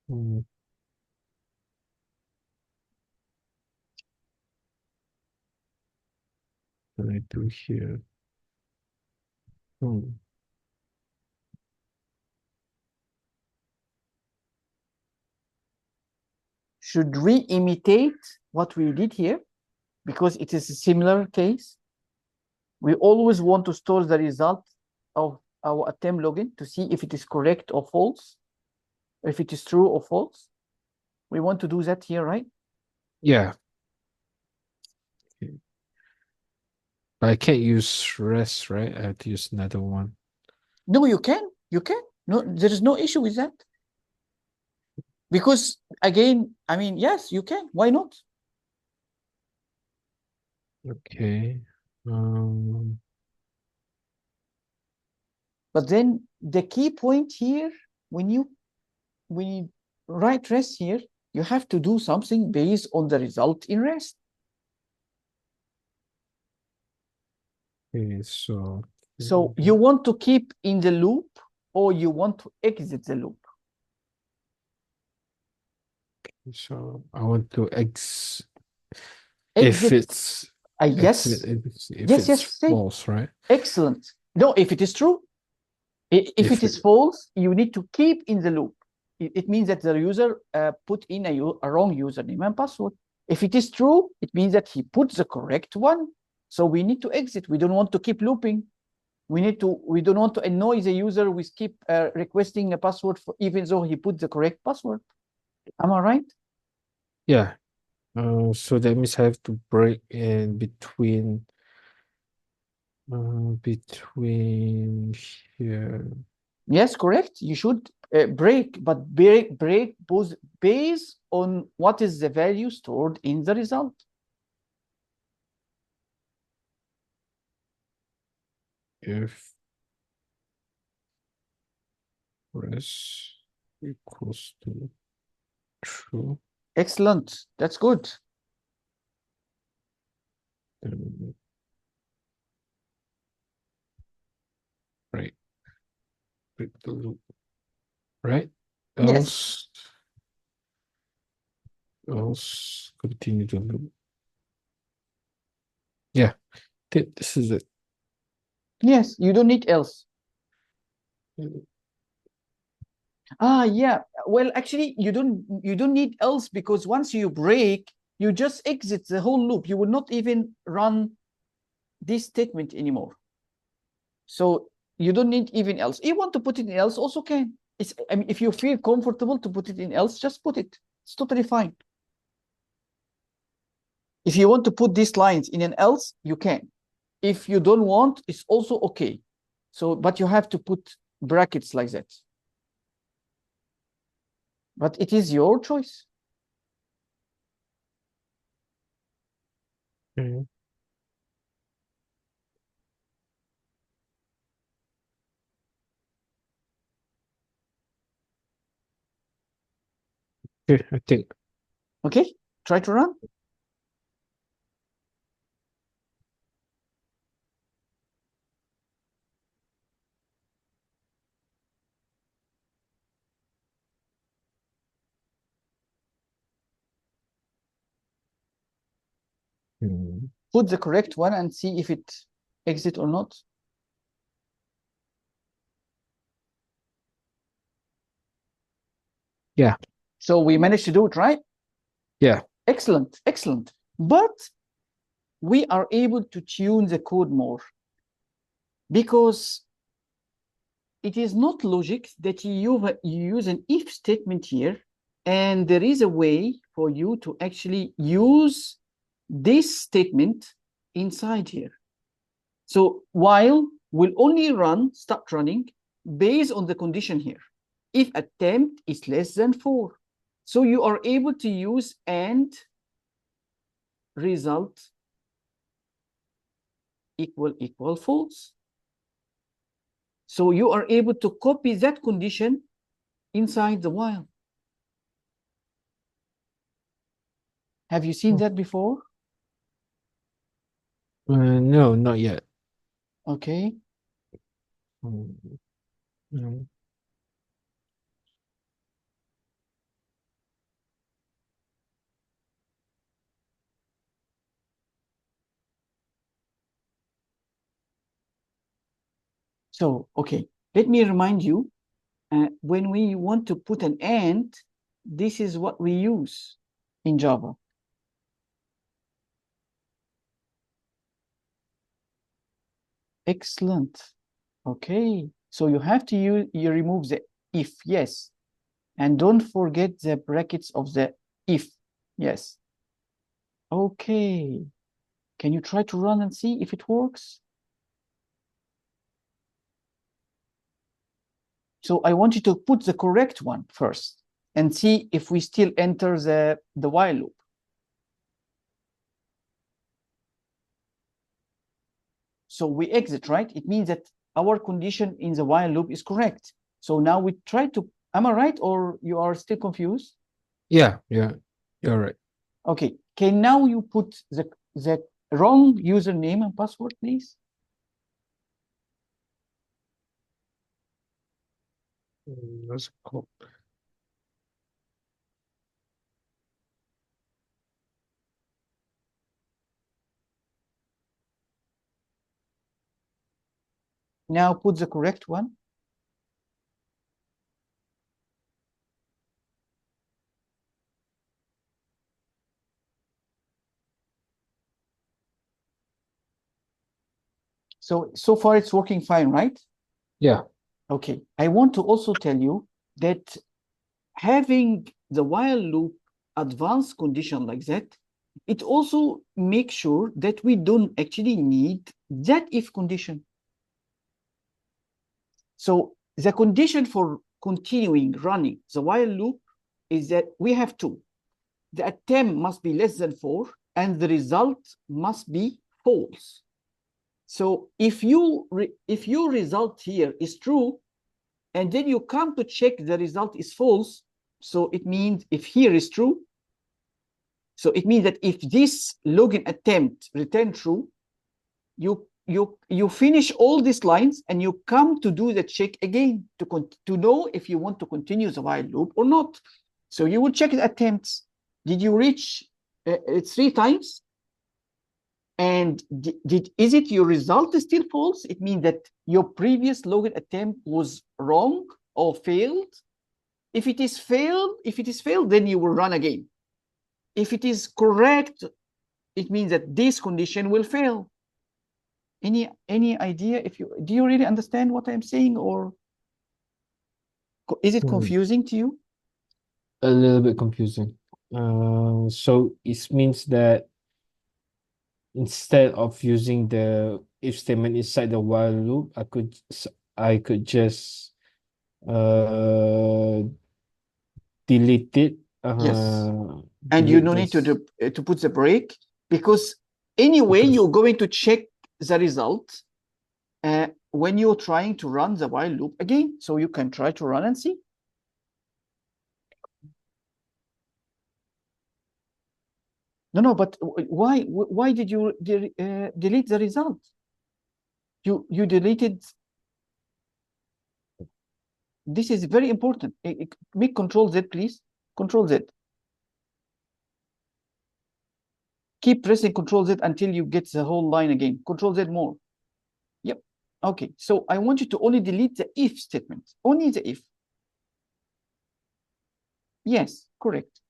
What can I do here? Should we imitate what we did here? Because it is a similar case. We always want to store the result of our attempt login to see if it is correct or false, if it is true or false. We want to do that here, right? Yeah. But I can't use rest, right? I have to use another one. No, you can. You can. No, there is no issue with that. Because again, I mean, yes, you can. Why not? Okay. But then the key point here, when you write rest here, you have to do something based on the result in rest. Okay, so You want to keep in the loop or you want to exit the loop? I want to if Exit. it's Yes. if Yes, it's say. false, right? Excellent. No, if it is true. If it is false, you need to keep in the loop. It means that the user put in a wrong username and password. If it is true, it means that he put the correct one. So we need to exit. We don't want to keep looping. We don't want to annoy the user with keep requesting a password for, even though he put the correct password. Am I right? Yeah. So that means I have to break in between here. Yes, correct. You should break, but break both based on what is the value stored in the result. If res equals to true, Excellent. That's good. then right, break the loop, right? Yes. Else continue the loop. Yeah, this is it. Yes, you don't need else. Yeah. Well, actually, you don't need else, because once you break, you just exit the whole loop. You will not even run this statement anymore. So you don't need even else. If you want to put it in else, also can. I mean, if you feel comfortable to put it in else, just put it. It's totally fine. If you want to put these lines in an else, you can. If you don't want, it's also okay. So, but you have to put brackets like that. But it is your choice. Mhm. Okay, I think. Okay, try to run. Mhm. Put the correct one and see if it exit or not. Yeah, So we managed to do it, right? yeah. Excellent, excellent. But we are able to tune the code more, because it is not logic that you use an if statement here, and there is a way for you to actually use this statement inside here. So while will only start running based on the condition here, if attempt is less than 4. So you are able to use and result equal false. So you are able to copy that condition inside the while. Have you seen that before? No, not yet. Okay. No. So, okay, let me remind you, when we want to put an and, this is what we use in Java. Excellent. Okay, so you have to you remove the if, yes, and don't forget the brackets of the if, yes. Okay, can you try to run and see if it works? So I want you to put the correct one first and see if we still enter the while loop. So we exit, right? It means that our condition in the while loop is correct. So now we try to, am I right, or you are still confused? Yeah, you're right. Okay, can now you put the wrong username and password, please? That's cool. Now put the correct one. So far it's working fine, right? Yeah. Okay, I want to also tell you that having the while loop advanced condition like that, it also makes sure that we don't actually need that if condition. So the condition for continuing running the while loop is that we have two. The attempt must be less than 4, and the result must be false. So if your result here is true, and then you come to check the result is false, so it means if here is true, so it means that if this login attempt return true, you finish all these lines and you come to do the check again to know if you want to continue the while loop or not. So you will check the attempts. Did you reach 3 times? And is it your result is still false? It means that your previous login attempt was wrong or failed. If it is failed, then you will run again. If it is correct, it means that this condition will fail. Any idea? Do you really understand what I'm saying, or is it confusing to you? A little bit confusing. So it means that instead of using the if statement inside the while loop, I could just uh delete it. Yes. And you Delete don't need this. to put the break, because anyway you're going to check the result when you're trying to run the while loop again. So you can try to run and see. No, but why did you delete the result? You deleted. This is very important. Make Control Z, please. Control Z. Keep pressing Control Z until you get the whole line again. Control Z more. Yep. Okay. So I want you to only delete the if statement. Only the if. Yes, correct.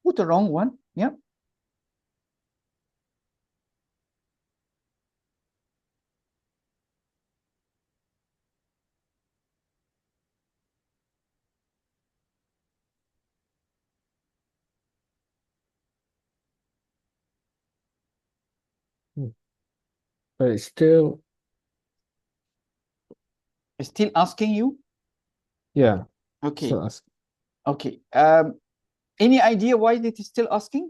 Put the wrong one. Yeah. But it's still, Still asking you. yeah. Okay. So Okay. Any idea why it is still asking?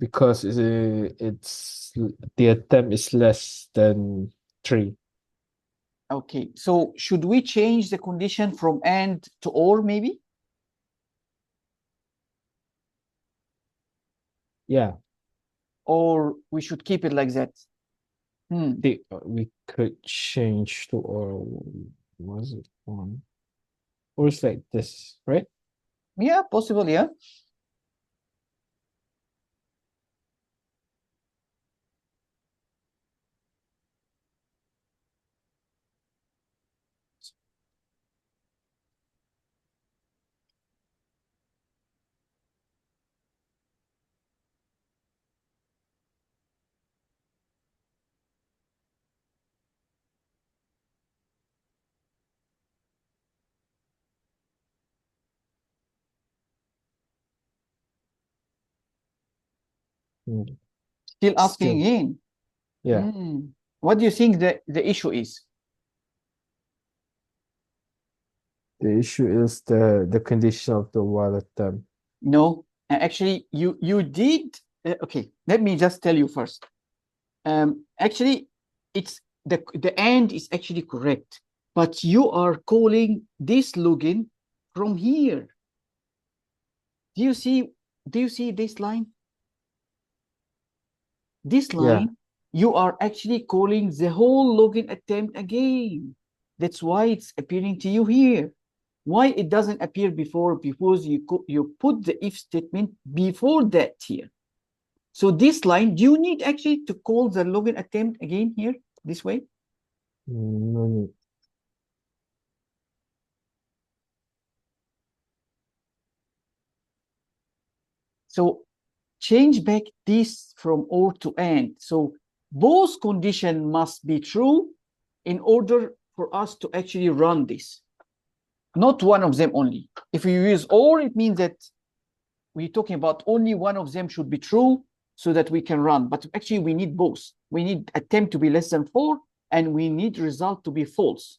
because it's the attempt is less than 3. Okay. So should we change the condition from and to or maybe? Yeah. Or we should keep it like that? We could change to or was it one? Or it's like this, right? Yeah, possible. Yeah. Mm. Still asking Still, again. yeah. What do you think the issue is? The issue is the condition of the while attempt. No, actually, you did. Okay, let me just tell you first. Actually, it's the and is actually correct, but you are calling this login from here. Do you see? Do you see this line? This Yeah. line, you are actually calling the whole login attempt again. That's why it's appearing to you here. Why it doesn't appear before? Because you put the if statement before that here. So this line, do you need actually to call the login attempt again here this way? No need. So change back this from or to and. So both condition must be true in order for us to actually run this. Not one of them only. If you use or, it means that we're talking about only one of them should be true so that we can run. But actually, we need both. We need attempt to be less than 4, and we need result to be false.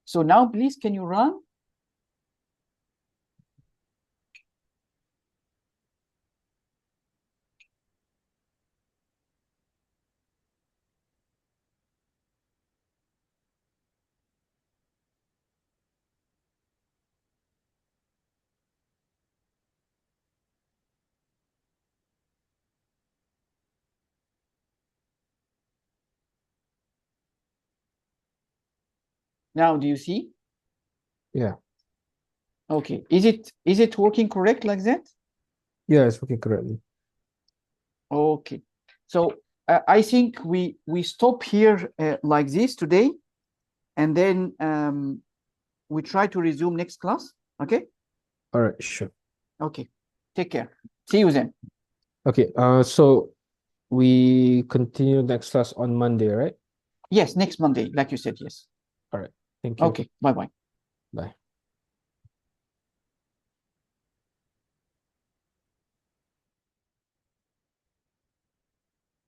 So now, please, can you run? Now, do you see? Yeah. Okay. Is it working correct like that? Yeah, it's working correctly. Okay. So I think we stop here like this today, and then we try to resume next class. Okay. All right, sure. Okay. Take care. See you then. Okay, so we continue next class on Monday, right? Yes, next Monday, like you said. Yes. All right. Thank you. Okay. Bye bye. Bye.